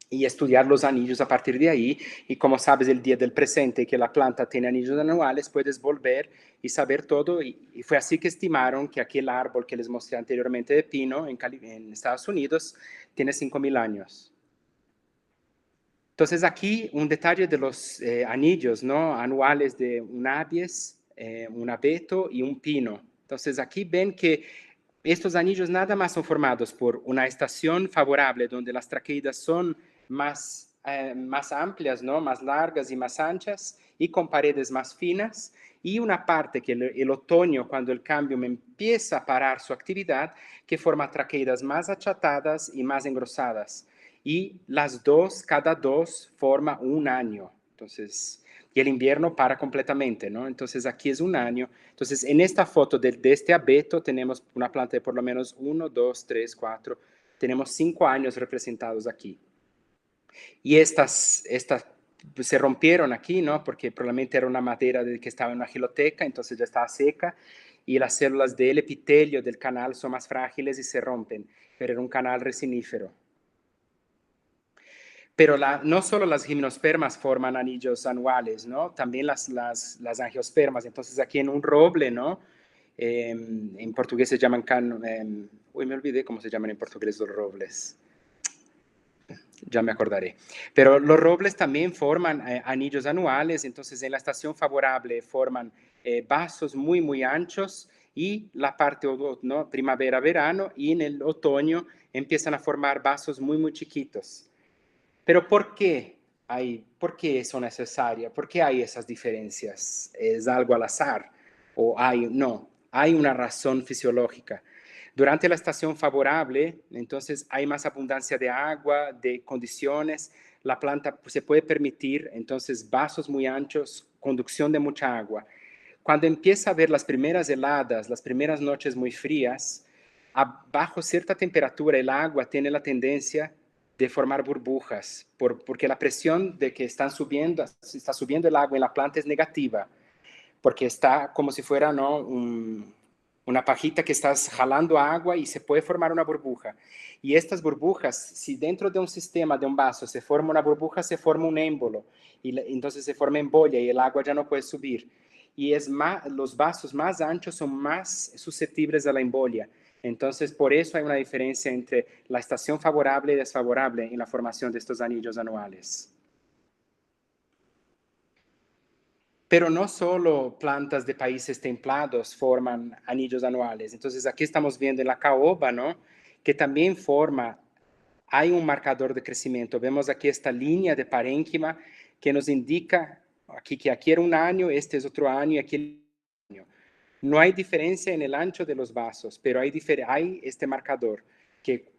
estudiar los anillos a partir de ahí. Y como sabes el día del presente que la planta tiene anillos anuales, puedes volver y saber todo. Y fue así que estimaron que aquel árbol que les mostré anteriormente de pino en Estados Unidos tiene 5.000 años. Entonces aquí un detalle de los anillos, ¿no? Anuales de un abies, un abeto y un pino. Entonces aquí ven que estos anillos nada más son formados por una estación favorable donde las traqueidas son más amplias, ¿no? Más largas y más anchas y con paredes más finas, y una parte que el otoño, cuando el cambio empieza a parar su actividad, que forma traqueidas más achatadas y más engrosadas. Y las dos, cada dos, forma un año. Entonces, y el invierno para completamente, ¿no? Entonces aquí es un año. Entonces en esta foto de este abeto tenemos una planta de por lo menos 1, 2, 3, 4, tenemos 5 años representados aquí. Y estas pues, se rompieron aquí, ¿no? Porque probablemente era una madera que estaba en una giloteca, entonces ya estaba seca, y las células del epitelio del canal son más frágiles y se rompen, pero era un canal resinífero. Pero no solo las gimnospermas forman anillos anuales, ¿no? También las angiospermas. Entonces aquí en un roble, ¿no? En portugués se llaman uy, me olvidé cómo se llaman en portugués los robles. Ya me acordaré. Pero los robles también forman anillos anuales, entonces en la estación favorable forman vasos muy, muy anchos, y la parte, ¿no? Primavera-verano, y en el otoño empiezan a formar vasos muy, muy chiquitos. Pero ¿por qué eso necesario? ¿Por qué hay esas diferencias? ¿Es algo al azar? ¿O no? Hay una razón fisiológica. Durante la estación favorable, entonces hay más abundancia de agua, de condiciones. La planta se puede permitir, entonces, vasos muy anchos, conducción de mucha agua. Cuando empieza a haber las primeras heladas, las primeras noches muy frías, bajo cierta temperatura el agua tiene la tendencia de formar burbujas, porque la presión de que está subiendo el agua en la planta es negativa, porque está como si fuera, ¿no? Una pajita que estás jalando agua y se puede formar una burbuja. Y estas burbujas, si dentro de un sistema, de un vaso, se forma una burbuja, se forma un émbolo, y entonces se forma embolia y el agua ya no puede subir. Y los vasos más anchos son más susceptibles a la embolia. Entonces, por eso hay una diferencia entre la estación favorable y desfavorable en la formación de estos anillos anuales. Pero no solo plantas de países templados forman anillos anuales. Entonces, aquí estamos viendo en la caoba, ¿no? Que también hay un marcador de crecimiento. Vemos aquí esta línea de parénquima que nos indica que aquí era un año, este es otro año y aquí el año. No hay diferencia en el ancho de los vasos, pero hay este marcador que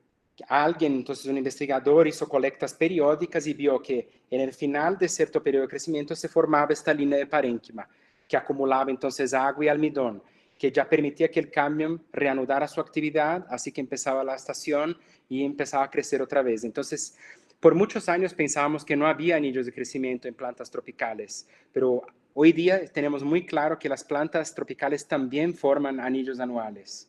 alguien, entonces un investigador, hizo colectas periódicas y vio que en el final de cierto periodo de crecimiento se formaba esta línea de parénquima que acumulaba entonces agua y almidón, que ya permitía que el cambio reanudara su actividad, así que empezaba la estación y empezaba a crecer otra vez. Entonces, por muchos años pensábamos que no había anillos de crecimiento en plantas tropicales, pero hoy día tenemos muy claro que las plantas tropicales también forman anillos anuales.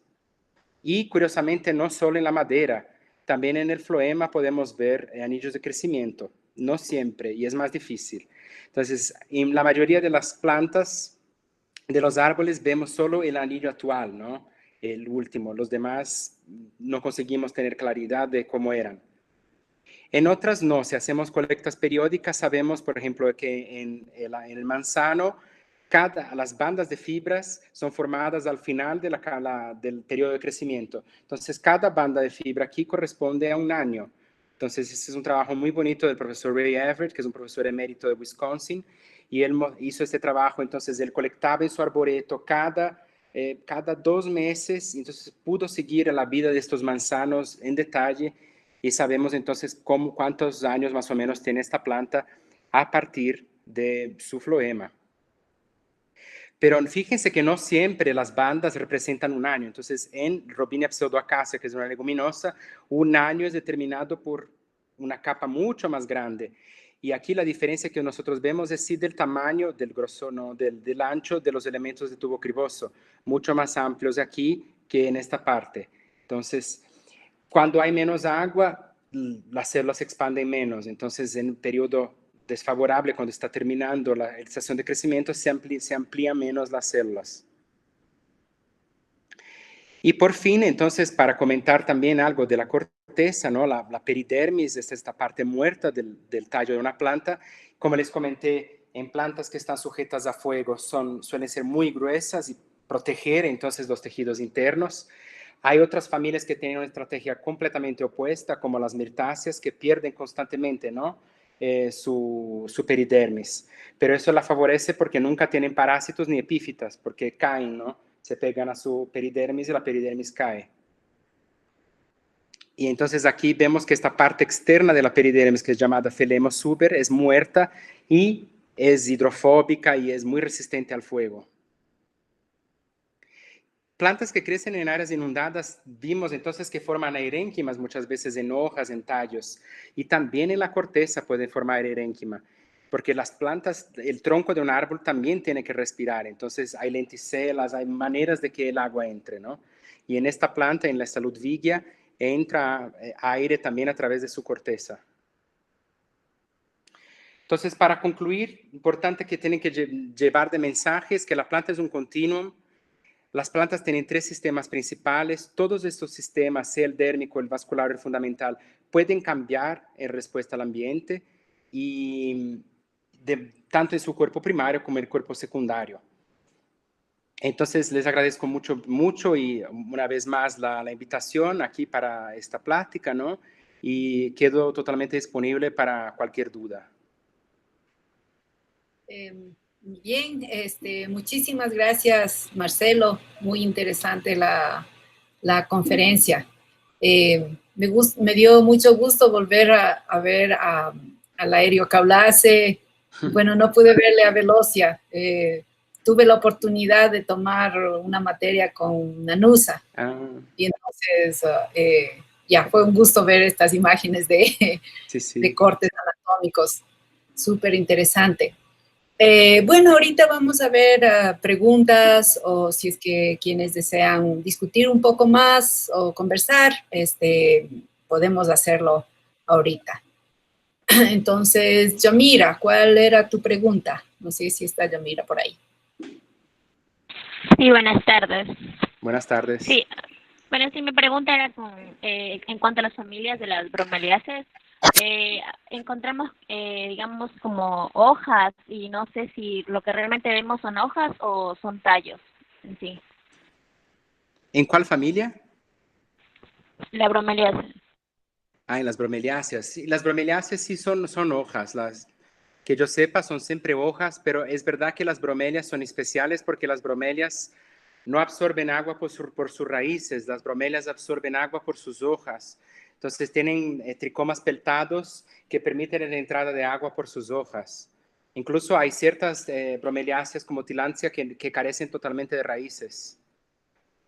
Y curiosamente, no solo en la madera, también en el floema podemos ver anillos de crecimiento, no siempre, y es más difícil. Entonces, en la mayoría de las plantas, de los árboles, vemos solo el anillo actual, ¿no? El último. Los demás no conseguimos tener claridad de cómo eran. En otras no, si hacemos colectas periódicas, sabemos, por ejemplo, que en el manzano, las bandas de fibras son formadas al final del periodo de crecimiento. Entonces, cada banda de fibra aquí corresponde a un año. Entonces, este es un trabajo muy bonito del profesor Ray Everett, que es un profesor emérito de Wisconsin, y él hizo este trabajo. Entonces, él colectaba en su arboreto cada 2 meses, entonces pudo seguir la vida de estos manzanos en detalle, y sabemos entonces cuántos años más o menos tiene esta planta a partir de su floema. Pero fíjense que no siempre las bandas representan un año. Entonces, en Robinia pseudoacacia, que es una leguminosa, un año es determinado por una capa mucho más grande. Y aquí la diferencia que nosotros vemos es sí del tamaño, del grosor, no, del ancho de los elementos de tubo criboso, mucho más amplios aquí que en esta parte. Entonces, cuando hay menos agua, las células se expanden menos. Entonces, en un periodo desfavorable, cuando está terminando la estación de crecimiento, se amplía menos las células. Y por fin, entonces, para comentar también algo de la corteza, ¿no? La peridermis es esta parte muerta del tallo de una planta. Como les comenté, en plantas que están sujetas a fuego suelen ser muy gruesas y proteger entonces los tejidos internos. Hay otras familias que tienen una estrategia completamente opuesta, como las mirtáceas, que pierden constantemente, ¿no? Su peridermis. Pero eso la favorece porque nunca tienen parásitos ni epífitas, porque caen, ¿no? Se pegan a su peridermis y la peridermis cae. Y entonces aquí vemos que esta parte externa de la peridermis, que es llamada Philema suber, es muerta y es hidrofóbica y es muy resistente al fuego. Plantas que crecen en áreas inundadas, vimos entonces que forman aerénquimas muchas veces en hojas, en tallos, y también en la corteza pueden formar aerénquima, porque las plantas, el tronco de un árbol también tiene que respirar, entonces hay lenticelas, hay maneras de que el agua entre, ¿no? Y en esta planta, en la Saludvigia, entra aire también a través de su corteza. Entonces, para concluir, importante que tienen que llevar de mensajes que la planta es un continuum. Las plantas tienen 3 sistemas principales. Todos estos sistemas, sea el dérmico, el vascular y el fundamental, pueden cambiar en respuesta al ambiente, y tanto en su cuerpo primario como en el cuerpo secundario. Entonces, les agradezco mucho, mucho y una vez más la invitación aquí para esta plática, ¿no? Y quedo totalmente disponible para cualquier duda. Bien, muchísimas gracias, Marcelo. Muy interesante la conferencia. Me dio mucho gusto volver a ver al Aéreo Caulase. Bueno, no pude verle a Velocia. Tuve la oportunidad de tomar una materia con Nanusa. Y entonces, ya fue un gusto ver estas imágenes de cortes anatómicos. Súper interesante. Bueno, ahorita vamos a ver preguntas, o si es que quienes desean discutir un poco más o conversar, podemos hacerlo ahorita. Entonces, Yamira, ¿cuál era tu pregunta? No sé si está Yamira por ahí. Sí, buenas tardes. Buenas tardes. Sí, bueno, sí, mi pregunta era en cuanto a las familias de las bromeliáceas. Encontramos, digamos, como hojas, y no sé si lo que realmente vemos son hojas o son tallos en sí. ¿En cuál familia? La bromeliácea. En las bromeliáceas. Sí, las bromeliáceas sí son hojas. Que yo sepa, son siempre hojas, pero es verdad que las bromelias son especiales porque las bromelias no absorben agua por sus raíces, las bromelias absorben agua por sus hojas. Entonces tienen tricomas peltados que permiten la entrada de agua por sus hojas. Incluso hay ciertas bromeliáceas como Tillandsia que carecen totalmente de raíces.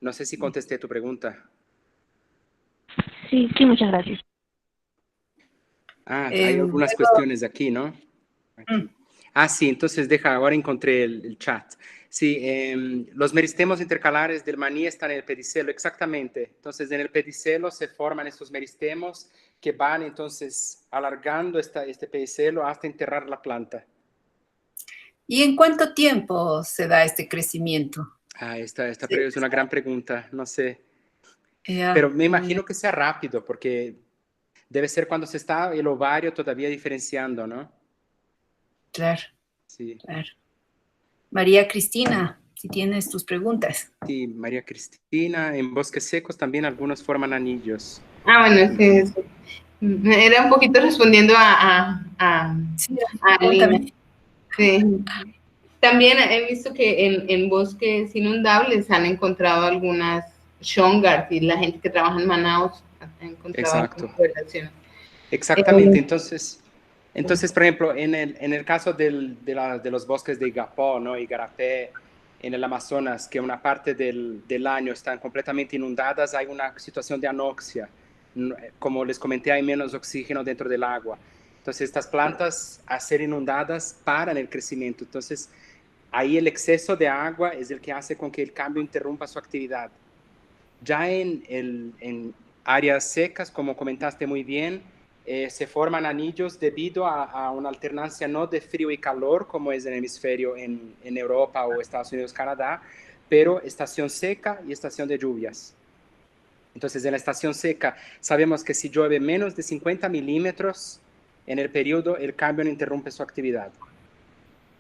No sé si contesté tu pregunta. Sí, muchas gracias. Hay algunas cuestiones aquí, ¿no? Aquí. Sí, entonces ahora encontré el chat. Sí, los meristemos intercalares del maní están en el pedicelo, exactamente. Entonces, en el pedicelo se forman estos meristemos que van entonces alargando este pedicelo hasta enterrar la planta. ¿Y en cuánto tiempo se da este crecimiento? Esta es una gran pregunta, no sé. Pero me imagino que sea rápido, porque debe ser cuando se está el ovario todavía diferenciando, ¿no? Claro. Sí. Claro. María Cristina, si tienes tus preguntas. Sí, María Cristina, en bosques secos también algunos forman anillos. Bueno, sí. Era un poquito respondiendo a Lina. Sí. También he visto que en bosques inundables han encontrado algunas shongars, y la gente que trabaja en Manaus ha encontrado relaciones. Exactamente. Entonces, por ejemplo, en el caso de los bosques de Igapó, ¿no? Igarapé, en el Amazonas, que una parte del año están completamente inundadas, hay una situación de anoxia. Como les comenté, hay menos oxígeno dentro del agua. Entonces, estas plantas, al ser inundadas, paran el crecimiento. Entonces, ahí el exceso de agua es el que hace con que el cambio interrumpa su actividad. Ya en áreas secas, como comentaste muy bien, se forman anillos debido a una alternancia no de frío y calor, como es en el hemisferio en Europa o Estados Unidos, Canadá, pero estación seca y estación de lluvias. Entonces, en la estación seca, sabemos que si llueve menos de 50 milímetros en el periodo, el cambio no interrumpe su actividad.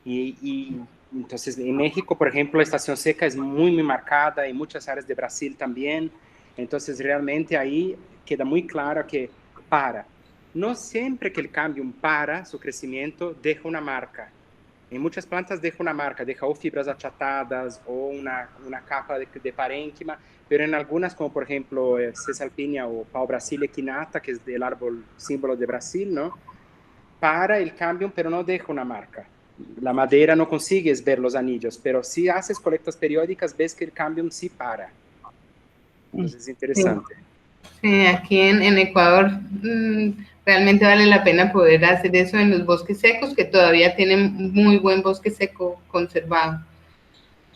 Y entonces, en México, por ejemplo, la estación seca es muy, muy marcada, en muchas áreas de Brasil también. Entonces, realmente ahí queda muy claro que para. No siempre que el cambio para su crecimiento, deja una marca. En muchas plantas deja una marca, deja o fibras achatadas o una capa de parénquima, pero en algunas, como por ejemplo Cesalpinia o Pau Brasil equinata, que es del árbol símbolo de Brasil, ¿no? Para el cambio, pero no deja una marca. La madera no consigues ver los anillos, pero si haces colectas periódicas, ves que el cambio sí para. Entonces es interesante. Sí, aquí en Ecuador realmente vale la pena poder hacer eso en los bosques secos, que todavía tienen muy buen bosque seco conservado.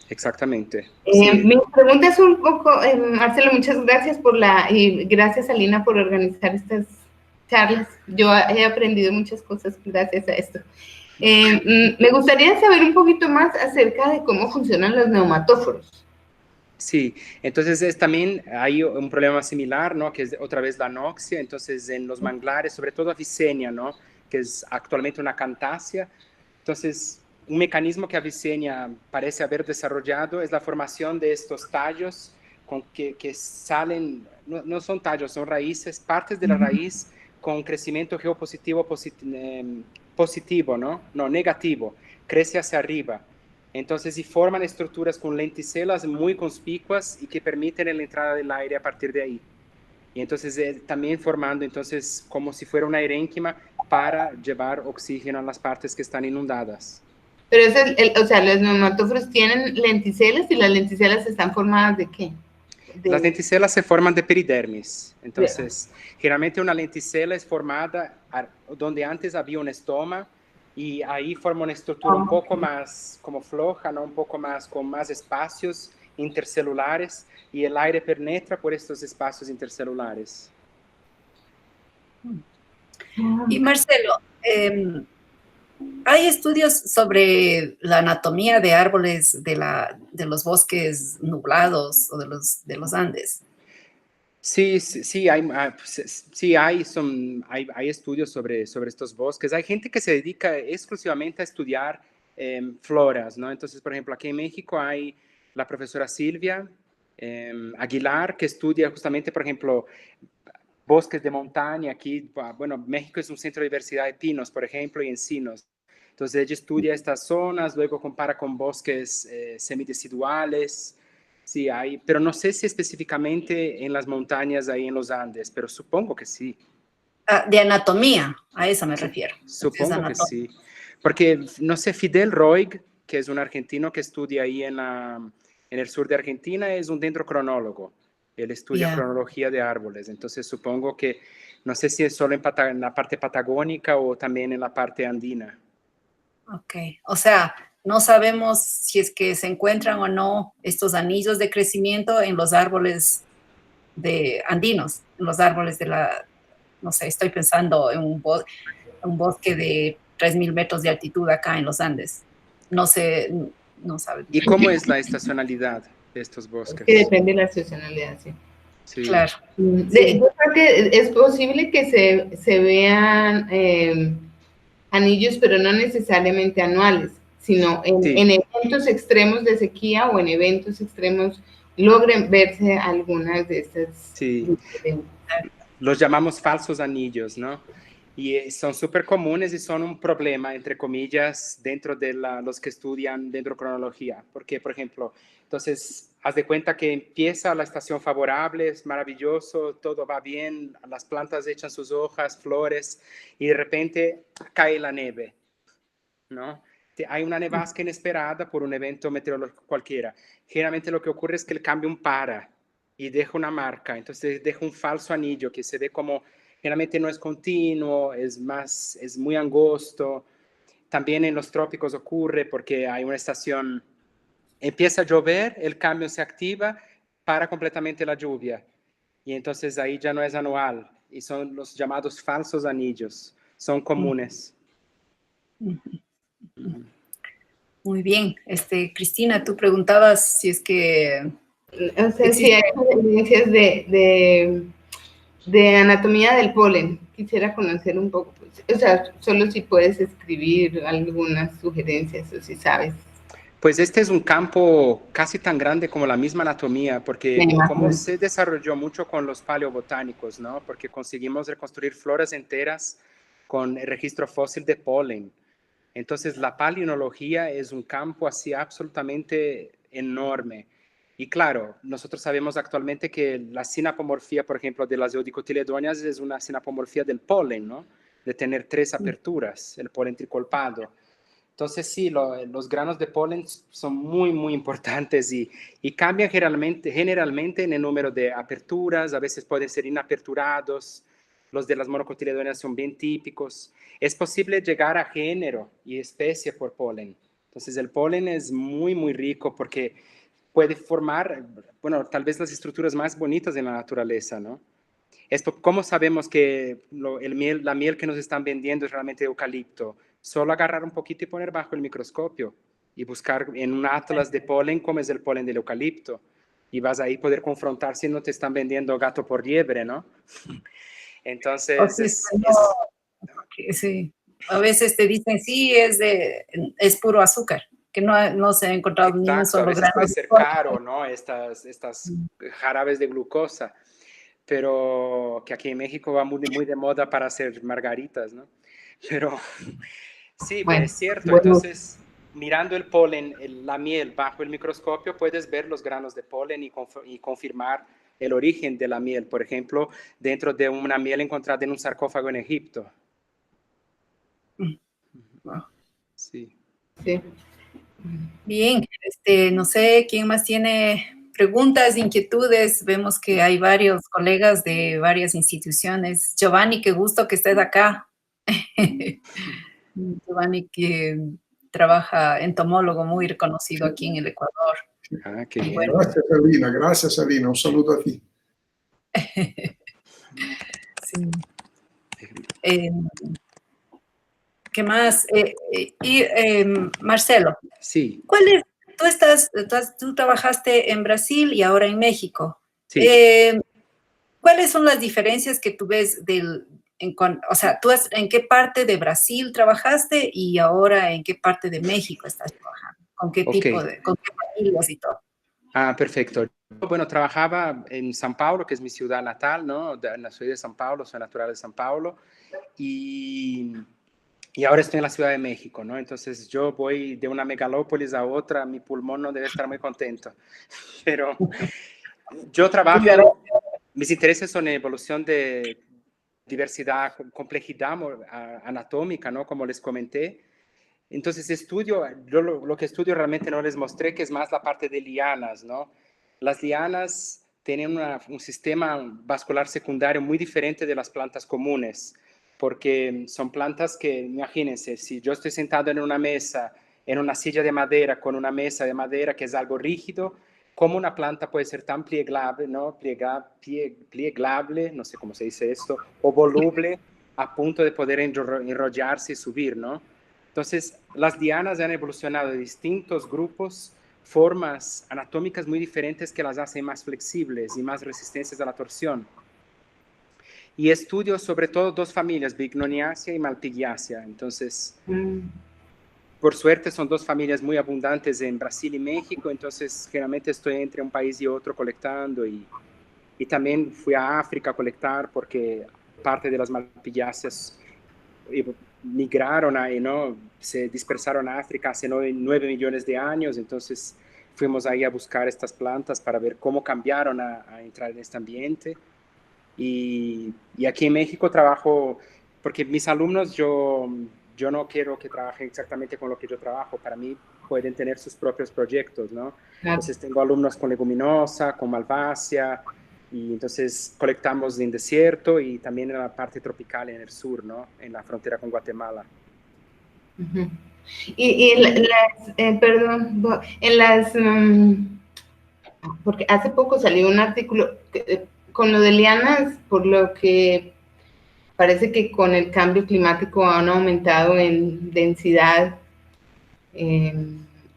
Exactamente. Sí. Mi pregunta es un poco, Marcelo, muchas gracias y gracias a Lina por organizar estas charlas. Yo he aprendido muchas cosas gracias a esto. Me gustaría saber un poquito más acerca de cómo funcionan los neumatóforos. Sí, entonces también hay un problema similar, ¿no? Que es otra vez la anoxia. Entonces en los manglares, sobre todo Avicennia, ¿no? Que es actualmente una cantácea. Entonces un mecanismo que Avicennia parece haber desarrollado es la formación de estos tallos que salen, no son tallos, son raíces, partes de la raíz con crecimiento geopositivo positivo, ¿no? No, negativo, crece hacia arriba. Entonces, y forman estructuras con lenticelas muy conspicuas y que permiten la entrada del aire a partir de ahí. Y entonces también formando entonces como si fuera una erénquima para llevar oxígeno a las partes que están inundadas. Pero o sea, los neumatóforos tienen lenticelas y las lenticelas están formadas ¿de qué? Las lenticelas se forman de peridermis. Entonces, generalmente una lenticela es formada donde antes había un estoma y ahí forma una estructura un poco más como floja, ¿no? Un poco más con más espacios intercelulares y el aire penetra por estos espacios intercelulares. Y Marcelo, ¿hay estudios sobre la anatomía de árboles de los bosques nublados o de los Andes? Sí, hay estudios sobre estos bosques. Hay gente que se dedica exclusivamente a estudiar floras, ¿no? Entonces, por ejemplo, aquí en México hay la profesora Silvia Aguilar, que estudia justamente, por ejemplo, bosques de montaña. Aquí, bueno, México es un centro de diversidad de pinos, por ejemplo, y encinos. Entonces, ella estudia estas zonas, luego compara con bosques semideciduales. Sí, hay, pero no sé si específicamente en las montañas ahí en los Andes, pero supongo que sí. De anatomía, a eso me refiero. Supongo que sí. Porque, no sé, Fidel Roig, que es un argentino que estudia ahí en el sur de Argentina, es un dendrocronólogo. Él estudia cronología de árboles. Entonces, supongo que, no sé si es solo en la parte patagónica o también en la parte andina. Ok, o sea, no sabemos si es que se encuentran o no estos anillos de crecimiento en los árboles andinos, en los árboles no sé, estoy pensando en un bosque de 3.000 metros de altitud acá en los Andes. No sé, no sabe. ¿Y cómo es la estacionalidad de estos bosques? Que depende de la estacionalidad, sí. Sí. Claro. Yo creo que es posible que se vean anillos, pero no necesariamente anuales, sino en eventos extremos de sequía o en eventos extremos logren verse algunas de estas. Sí, los llamamos falsos anillos, ¿no? Y son súper comunes y son un problema, entre comillas, dentro de los que estudian dendrocronología. Porque, por ejemplo, entonces, haz de cuenta que empieza la estación favorable, es maravilloso, todo va bien, las plantas echan sus hojas, flores, y de repente cae la nieve, ¿no? Hay una nevasca inesperada por un evento meteorológico cualquiera. Generalmente lo que ocurre es que el cambio para y deja una marca, entonces deja un falso anillo que se ve como, generalmente no es continuo, es muy angosto. También en los trópicos ocurre porque hay una estación, empieza a llover, el cambio se activa, para completamente la lluvia. Y entonces ahí ya no es anual, y son los llamados falsos anillos, son comunes. Muy bien. Cristina, tú preguntabas si es que O sea, sí hay evidencias de anatomía del polen. Quisiera conocer un poco, pues, o sea, solo si puedes escribir algunas sugerencias o si sabes. Pues este es un campo casi tan grande como la misma anatomía, porque como se desarrolló mucho con los paleobotánicos, ¿no? Porque conseguimos reconstruir floras enteras con el registro fósil de polen. Entonces la paleontología es un campo así absolutamente enorme. Y claro, nosotros sabemos actualmente que la sinapomorfía, por ejemplo, de las eodicotiledonias es una sinapomorfía del polen, ¿no? De tener 3 aperturas, el polen tricolpado. Entonces sí, los granos de polen son muy, muy importantes y cambian generalmente en el número de aperturas, a veces pueden ser inaperturados, los de las monocotiledóneas son bien típicos. Es posible llegar a género y especie por polen. Entonces el polen es muy, muy rico porque puede formar, bueno, tal vez las estructuras más bonitas de la naturaleza, ¿no? ¿Cómo sabemos que la miel que nos están vendiendo es realmente eucalipto? Solo agarrar un poquito y poner bajo el microscopio y buscar en un atlas de polen cómo es el polen del eucalipto. Y vas ahí a poder confrontar si no te están vendiendo gato por liebre, ¿no? Entonces, sí. A veces te dicen, sí, es puro azúcar, que no se ha encontrado ni un solo a veces grano. puede ser caro, ¿no? Estas jarabes de glucosa, pero que aquí en México va muy, muy de moda para hacer margaritas, ¿no? Pero sí, Bueno, es cierto. bueno. Entonces, mirando el polen, la miel bajo el microscopio, puedes ver los granos de polen y confirmar el origen de la miel. Por ejemplo, dentro de una miel encontrada en un sarcófago en Egipto. Sí. Sí. Bien, no sé quién más tiene preguntas, inquietudes. Vemos que hay varios colegas de varias instituciones. Giovanni, qué gusto que estés acá. Giovanni, que trabaja entomólogo muy reconocido aquí en el Ecuador. Ah, qué bien. Gracias, Alina. Un saludo a ti. Sí. ¿Qué más? Marcelo. Sí. Tú trabajaste en Brasil y ahora en México. Sí. ¿Cuáles son las diferencias que tú ves o sea, en qué parte de Brasil trabajaste y ahora en qué parte de México estás trabajando? ¿Con qué con qué familias y todo? Ah, perfecto. Bueno, trabajaba en San Paulo, que es mi ciudad natal, ¿no? Soy de San Paulo, soy natural de San Paulo. Y ahora estoy en la Ciudad de México, ¿no? Entonces yo voy de una megalópolis a otra, mi pulmón no debe estar muy contento. Pero yo trabajo, mis intereses son en evolución de diversidad, complejidad anatómica, ¿no? Como les comenté. Entonces yo lo que estudio realmente no les mostré, que es más la parte de lianas, ¿no? Las lianas tienen un sistema vascular secundario muy diferente de las plantas comunes, porque son plantas que, imagínense, si yo estoy sentado en una mesa, en una silla de madera, con una mesa de madera que es algo rígido, ¿cómo una planta puede ser tan pliegable, ¿no? Pliegable, no sé cómo se dice esto, o voluble, a punto de poder enrollarse y subir, ¿no? Entonces, las lianas han evolucionado de distintos grupos, formas anatómicas muy diferentes que las hacen más flexibles y más resistentes a la torsión. Y estudio sobre todo 2 familias, Bignoniaceae y Malpighiaceae. Entonces, por suerte son 2 familias muy abundantes en Brasil y México, entonces generalmente estoy entre un país y otro colectando y también fui a África a colectar porque parte de las Malpighiaceae migraron ahí, ¿no? Se dispersaron a África hace 9 millones de años, entonces fuimos ahí a buscar estas plantas para ver cómo cambiaron a entrar en este ambiente. Y aquí en México trabajo, porque mis alumnos yo no quiero que trabajen exactamente con lo que yo trabajo, para mí pueden tener sus propios proyectos, ¿no? Claro. Entonces tengo alumnos con leguminosa, con malvasia, y entonces colectamos en desierto y también en la parte tropical en el sur, ¿no? En la frontera con Guatemala. Uh-huh. Perdón, en las, porque hace poco salió un artículo con lo de lianas, por lo que parece que con el cambio climático han aumentado en densidad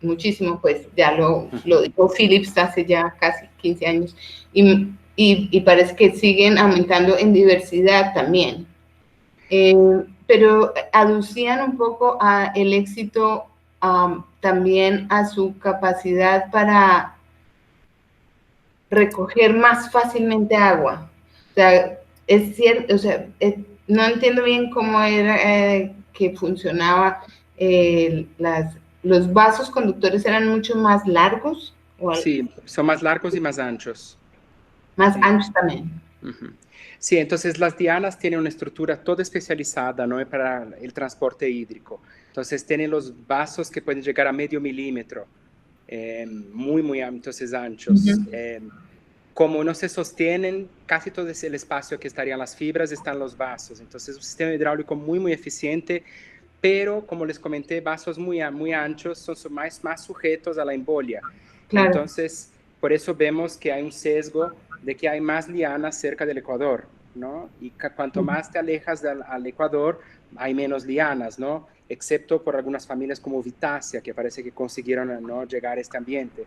muchísimo, pues ya lo dijo Phillips hace ya casi 15 años, y parece que siguen aumentando en diversidad también. Pero aducían un poco a el éxito también a su capacidad para recoger más fácilmente agua. O sea, es cierto, o sea, no entiendo bien cómo era que funcionaba. Los vasos conductores eran mucho más largos. Sí, son más largos y más anchos. Más anchos también. Uh-huh. Sí, entonces las dianas tienen una estructura toda especializada, ¿no? Para el transporte hídrico. Entonces tienen los vasos que pueden llegar a medio milímetro, muy entonces anchos. Uh-huh. Como no se sostienen, casi todo el espacio que estarían las fibras están los vasos. Entonces es un sistema hidráulico muy eficiente, pero como les comenté, vasos muy anchos son más sujetos a la embolia. Claro. Entonces, por eso vemos que hay un sesgo de que hay más lianas cerca del ecuador, ¿no? Y cuanto más te alejas al ecuador, hay menos lianas, ¿no? Excepto por algunas familias como Vitácea, que parece que consiguieron, ¿no?, llegar a este ambiente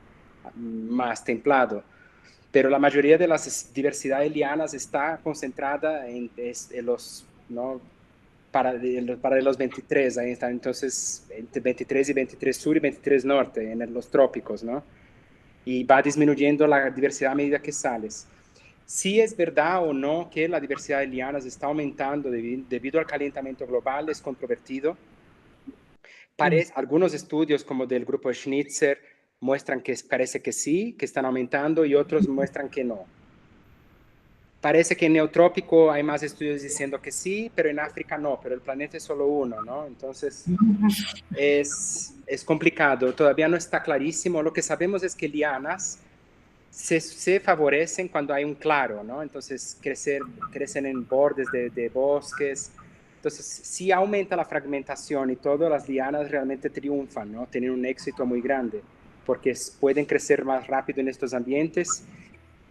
más templado. Pero la mayoría de las diversidades lianas está concentrada en los, ¿no?, para los 23, ahí están entonces entre 23 y 23 sur y 23 norte, en los trópicos, ¿no? Y va disminuyendo la diversidad a medida que sales. Si es verdad o no que la diversidad de lianas está aumentando debido al calentamiento global, es controvertido. Algunos estudios, como del grupo Schnitzer, muestran que parece que sí, que están aumentando, y otros muestran que no. Parece que en neotrópico hay más estudios diciendo que sí, pero en África no, pero el planeta es solo uno, ¿no? Entonces es complicado, todavía no está clarísimo. Lo que sabemos es que lianas se favorecen cuando hay un claro, ¿no? Entonces crecen en bordes de bosques. Entonces, si aumenta la fragmentación y todo, las lianas realmente triunfan, ¿no? Tienen un éxito muy grande, porque pueden crecer más rápido en estos ambientes.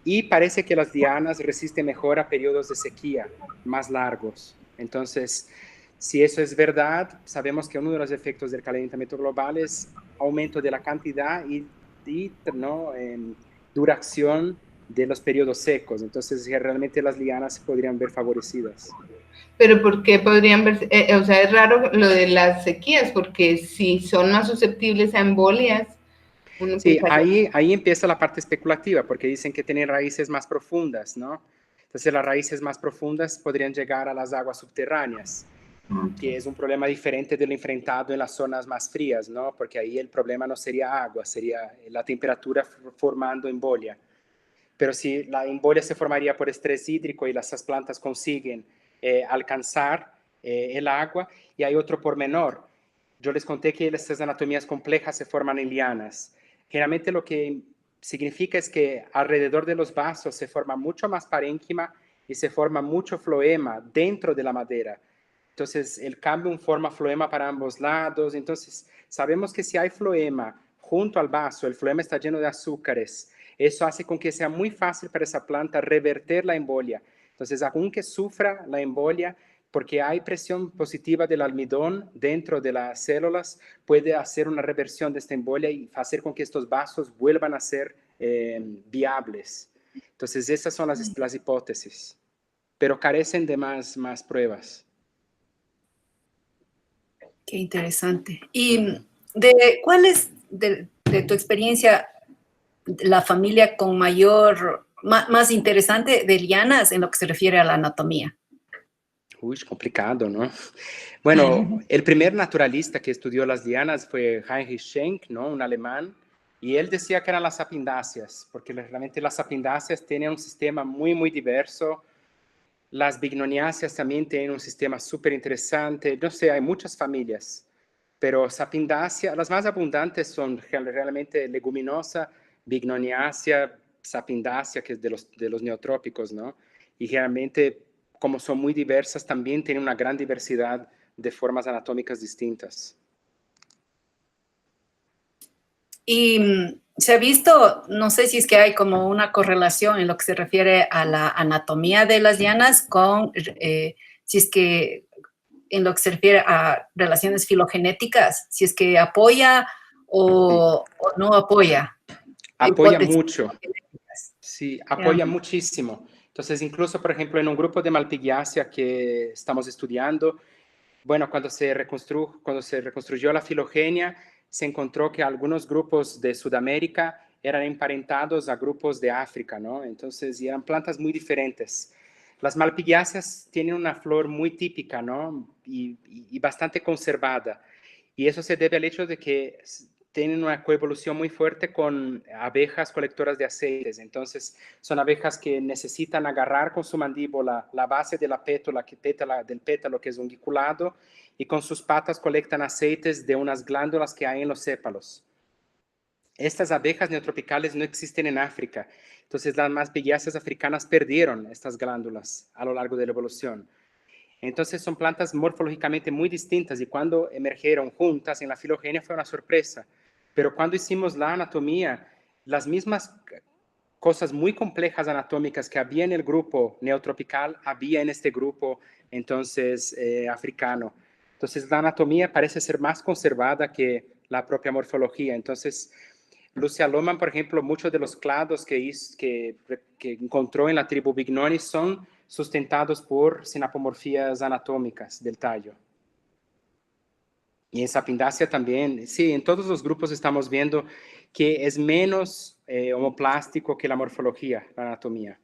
Y parece que las lianas resisten mejor a periodos de sequía más largos. Entonces, si eso es verdad, sabemos que uno de los efectos del calentamiento global es aumento de la cantidad y ¿no?, duración de los periodos secos. Entonces, realmente las lianas se podrían ver favorecidas. Pero ¿por qué podrían verse? O sea, es raro lo de las sequías, porque si son más susceptibles a embolias. Sí, ahí empieza la parte especulativa, porque dicen que tienen raíces más profundas, ¿no? Entonces las raíces más profundas podrían llegar a las aguas subterráneas, que es un problema diferente de lo enfrentado en las zonas más frías, ¿no? Porque ahí el problema no sería agua, sería la temperatura formando embolia. Pero si la embolia se formaría por estrés hídrico y las plantas consiguen alcanzar el agua, y hay otro pormenor. Yo les conté que estas anatomías complejas se forman en lianas. Generalmente lo que significa es que alrededor de los vasos se forma mucho más parénquima y se forma mucho floema dentro de la madera. Entonces, el cambio forma floema para ambos lados. Entonces, sabemos que si hay floema junto al vaso, el floema está lleno de azúcares. Eso hace con que sea muy fácil para esa planta reverter la embolia. Entonces, aunque sufra la embolia, porque hay presión positiva del almidón dentro de las células, puede hacer una reversión de esta embolia y hacer con que estos vasos vuelvan a ser viables. Entonces, esas son las hipótesis, pero carecen de más pruebas. Qué interesante. ¿Y cuál es, de tu experiencia, la familia con más interesante de lianas en lo que se refiere a la anatomía? Uy, complicado, ¿no? Bueno, el primer naturalista que estudió las lianas fue Heinrich Schenk, ¿no?, un alemán, y él decía que eran las sapindáceas, porque realmente las sapindáceas tienen un sistema muy diverso. Las bignoniáceas también tienen un sistema súper interesante. No sé, hay muchas familias, pero sapindácea, las más abundantes son realmente leguminosa, bignoniácea, sapindácea, que es de los neotrópicos, ¿no? Y realmente, como son muy diversas, también tienen una gran diversidad de formas anatómicas distintas. Y se ha visto, no sé si es que hay como una correlación en lo que se refiere a la anatomía de las lianas con, si es que en lo que se refiere a relaciones filogenéticas, si es que apoya o no apoya? Apoya Hipótesis mucho. genéticas. Sí, apoya muchísimo. Entonces, incluso, por ejemplo, en un grupo de Malpighiaceae que estamos estudiando, bueno, cuando se reconstruyó la filogenia, se encontró que algunos grupos de Sudamérica eran emparentados a grupos de África, ¿no? Entonces, y eran plantas muy diferentes. Las Malpighiaceas tienen una flor muy típica, ¿no? Y bastante conservada. Y eso se debe al hecho de que tienen una coevolución muy fuerte con abejas colectoras de aceites. Entonces, son abejas que necesitan agarrar con su mandíbula la base de la pétala, del pétalo, que es unguiculado, y con sus patas colectan aceites de unas glándulas que hay en los sépalos. Estas abejas neotropicales no existen en África. Entonces, las Malpighiaceas africanas perdieron estas glándulas a lo largo de la evolución. Entonces, son plantas morfológicamente muy distintas y cuando emergieron juntas en la filogenia fue una sorpresa. Pero cuando hicimos la anatomía, las mismas cosas muy complejas anatómicas que había en el grupo neotropical, había en este grupo, entonces, africano. Entonces, la anatomía parece ser más conservada que la propia morfología. Entonces, Lucia Lohmann, por ejemplo, muchos de los clados que encontró en la tribu Bignoni son sustentados por sinapomorfías anatómicas del tallo. Y en Sapindaceae también, sí, en todos los grupos estamos viendo que es menos homoplástico que la morfología, la anatomía.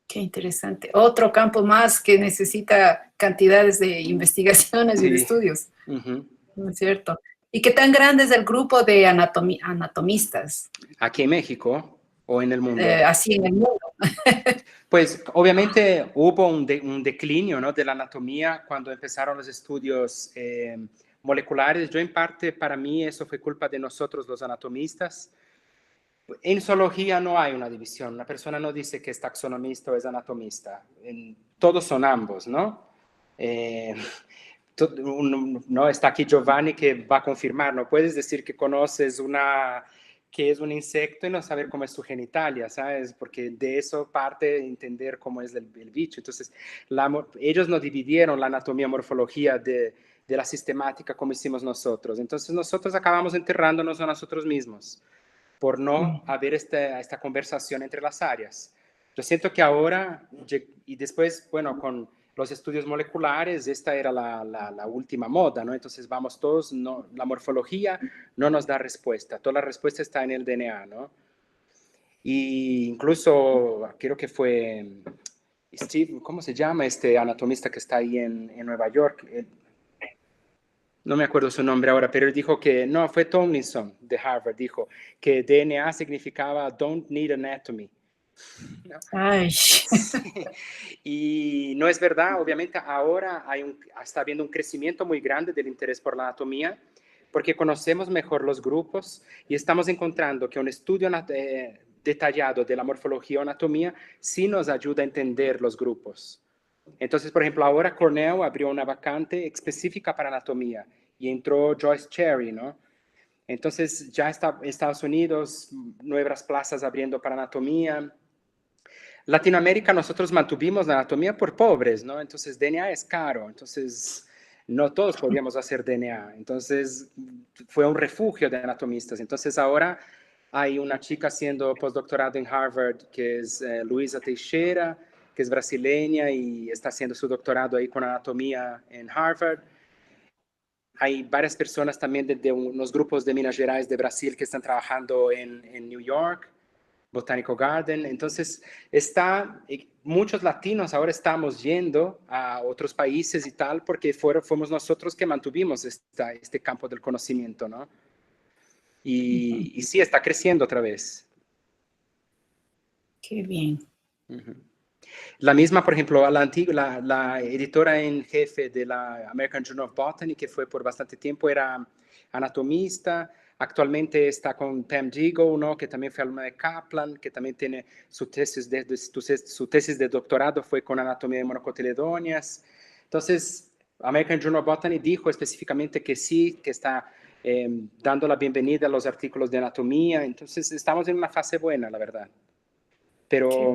Qué interesante. Otro campo más que necesita cantidades de investigaciones y de Sí. estudios. Uh-huh. ¿No es cierto? ¿Y qué tan grande es el grupo de anatomistas? ¿Aquí en México o en el mundo? Así en el mundo. Pues obviamente hubo un declinio, ¿no?, de la anatomía cuando empezaron los estudios moleculares. Yo en parte, para mí, eso fue culpa de nosotros los anatomistas. En zoología no hay una división. La persona no dice que es taxonomista o es anatomista. Todos son ambos, ¿no? No está aquí Giovanni que va a confirmar. No puedes decir que conoces que es un insecto y no saber cómo es su genitalia, ¿sabes? Porque de eso parte entender cómo es el bicho. Entonces, ellos no dividieron la anatomía morfología de la sistemática como hicimos nosotros. Entonces, nosotros acabamos enterrándonos a nosotros mismos por no haber esta conversación entre las áreas. Yo siento que ahora, y después, bueno, con los estudios moleculares, esta era la última moda, ¿no? Entonces vamos todos, no, la morfología no nos da respuesta, toda la respuesta está en el DNA, ¿no? Y incluso, creo que fue Steve, ¿cómo se llama este anatomista que está ahí en Nueva York? No me acuerdo su nombre ahora, pero él dijo que, no, fue Tomlinson de Harvard, dijo que DNA significaba don't need anatomy. ¿No? Ay. Sí. Y no es verdad, obviamente ahora está habiendo un crecimiento muy grande del interés por la anatomía, porque conocemos mejor los grupos y estamos encontrando que un estudio detallado de la morfología o anatomía sí nos ayuda a entender los grupos. Entonces, por ejemplo, ahora Cornell abrió una vacante específica para anatomía y entró Joyce Cherry, ¿no? Entonces, ya está Estados Unidos, nuevas plazas abriendo para anatomía. Latinoamérica, nosotros mantuvimos la anatomía por pobres, ¿no? Entonces, DNA es caro, entonces no todos podíamos hacer DNA. Entonces, fue un refugio de anatomistas. Entonces, ahora hay una chica haciendo postdoctorado en Harvard, que es Luisa Teixeira, que es brasileña y está haciendo su doctorado ahí con anatomía en Harvard. Hay varias personas también de unos grupos de Minas Gerais de Brasil que están trabajando en New York, Botanical Garden. Entonces, muchos latinos ahora estamos yendo a otros países y tal, porque fuimos nosotros que mantuvimos este campo del conocimiento, ¿no? Y sí, está creciendo otra vez. Qué bien. Uh-huh. La misma, por ejemplo, la editora en jefe de la American Journal of Botany, que fue por bastante tiempo, era anatomista. Actualmente está con Pam Deagle, ¿no?, que también fue alumna de Kaplan, que también tiene su tesis de doctorado fue con anatomía de monocotiledóneas. Entonces, American Journal of Botany dijo específicamente que sí, que está dando la bienvenida a los artículos de anatomía. Entonces, estamos en una fase buena, la verdad. Pero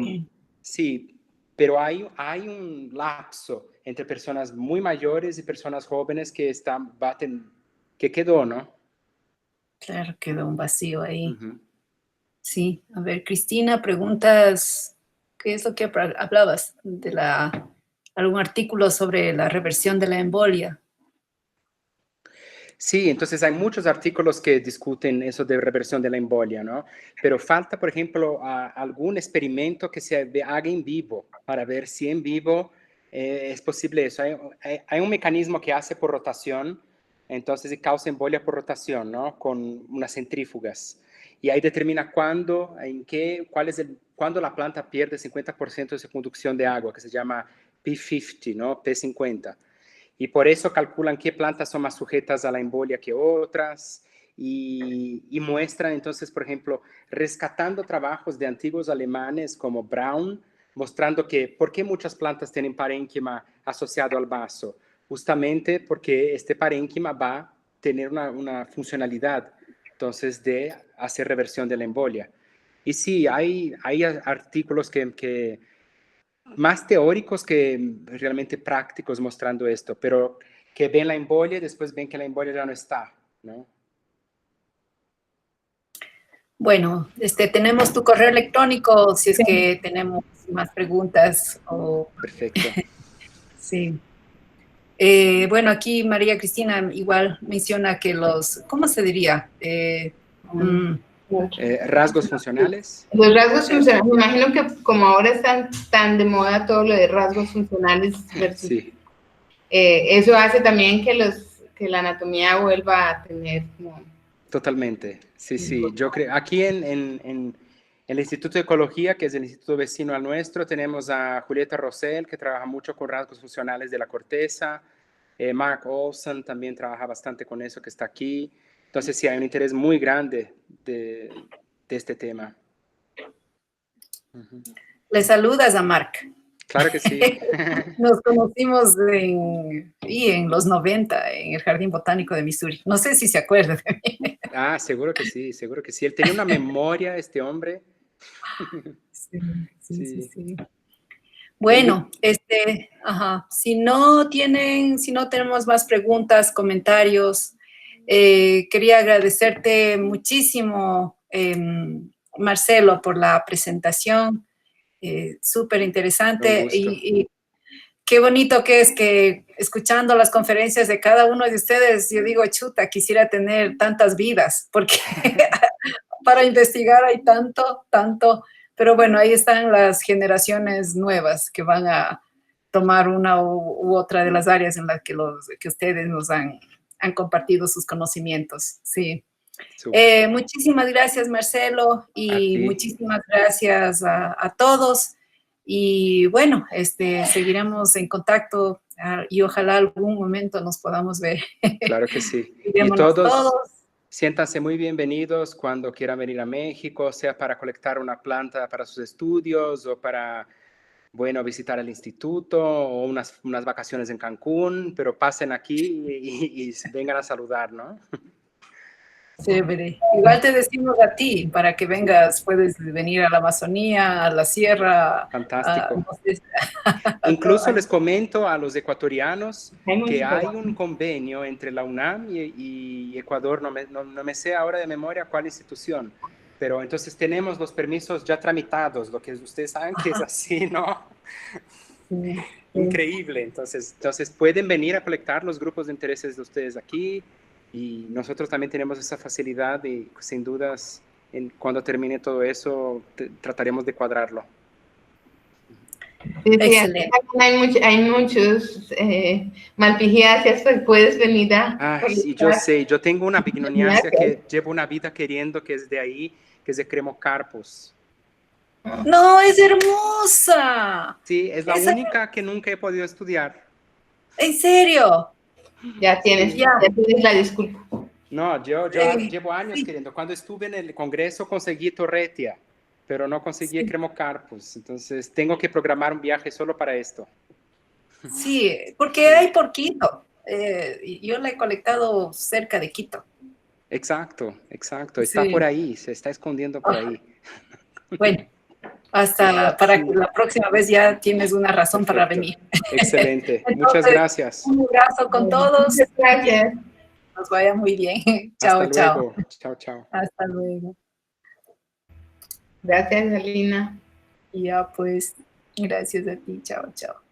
sí, pero hay un lapso entre personas muy mayores y personas jóvenes que baten que quedó, ¿no? Claro, quedó un vacío ahí. Ujú. Sí, a ver, Cristina, preguntas, ¿qué es lo que hablabas? Algún artículo sobre la reversión de la embolia. Sí, entonces hay muchos artículos que discuten eso de reversión de la embolia, ¿no? Pero falta, por ejemplo, algún experimento que se haga en vivo para ver si en vivo es posible eso. Hay un mecanismo que hace por rotación, entonces y causa embolia por rotación, ¿no? Con unas centrífugas. Y ahí determina cuándo, cuándo la planta pierde 50% de su conducción de agua, que se llama P50, ¿no? P50. Y por eso calculan qué plantas son más sujetas a la embolia que otras y muestran entonces, por ejemplo, rescatando trabajos de antiguos alemanes como Braun, mostrando que por qué muchas plantas tienen parénquima asociado al vaso. Justamente porque este parénquima va a tener una funcionalidad, entonces, de hacer reversión de la embolia. Y sí, hay artículos que más teóricos que realmente prácticos mostrando esto, pero que ven la embolia y después ven que la embolia ya no está, ¿no? Bueno, tenemos tu correo electrónico si es que tenemos más preguntas. Perfecto. Sí. Bueno, aquí María Cristina igual menciona que ¿cómo se diría? Rasgos funcionales. Los rasgos funcionales, me imagino que como ahora están tan de moda todo lo de rasgos funcionales, Sí. Eso hace también que la anatomía vuelva a tener como... Totalmente, sí. Yo creo, aquí en el Instituto de Ecología, que es el instituto vecino al nuestro, tenemos a Julieta Rosell, que trabaja mucho con rasgos funcionales de la corteza. Mark Olson también trabaja bastante con eso, que está aquí. Entonces, sí, hay un interés muy grande de este tema. Le saludas a Mark. Claro que sí. Nos conocimos en los 90 en el Jardín Botánico de Missouri. No sé si se acuerda de mí. Ah, seguro que sí, seguro que sí. Él tenía una memoria, este hombre. Sí. Bueno, si no tenemos más preguntas, comentarios, quería agradecerte muchísimo, Marcelo, por la presentación. Súper interesante y qué bonito que es que escuchando las conferencias de cada uno de ustedes, yo digo, chuta, quisiera tener tantas vidas, porque para investigar hay tanto, pero bueno, ahí están las generaciones nuevas que van a tomar una u otra de las áreas en las que ustedes nos han compartido sus conocimientos, sí. Muchísimas gracias, Marcelo, y muchísimas gracias a todos. Y bueno, seguiremos en contacto y ojalá algún momento nos podamos ver. Claro que sí. Y todos siéntanse muy bienvenidos cuando quieran venir a México, sea para colectar una planta para sus estudios o para, bueno, visitar el instituto o unas vacaciones en Cancún, pero pasen aquí y vengan a saludar, ¿no? Chévere. Igual te decimos a ti, para que vengas, puedes venir a la Amazonía, a la sierra. Fantástico. Incluso les comento a los ecuatorianos que hay un convenio entre la UNAM y Ecuador, no me sé ahora de memoria cuál institución, pero entonces tenemos los permisos ya tramitados, lo que ustedes saben que es así, ¿no? Sí. Increíble, entonces pueden venir a colectar los grupos de intereses de ustedes aquí. Y nosotros también tenemos esa facilidad y sin dudas, cuando termine todo eso, trataremos de cuadrarlo. Excelente. Hay muchos malpigiáceas, pues puedes venir a... Sí, yo sé, yo tengo una bignoniácea que llevo una vida queriendo, que es de ahí, que es de Cremocarpus. ¡No, es hermosa! Sí, es la única que nunca he podido estudiar. ¿En serio? Ya tienes la disculpa. No, yo llevo años queriendo. Cuando estuve en el congreso conseguí Torretia, pero no conseguí Cremocarpus. Entonces tengo que programar un viaje solo para esto. Sí, porque hay por Quito. Yo la he colectado cerca de Quito. Exacto. Está por ahí, se está escondiendo por ahí. Bueno, hasta para que la próxima vez ya tienes una razón para venir. Excelente. Entonces, muchas gracias. Un abrazo con todos. Muchas gracias. nos vaya muy bien. Chao, Hasta chao. luego. Chao, chao. Hasta luego. Gracias, Alina. Y ya pues, gracias a ti. Chao, chao.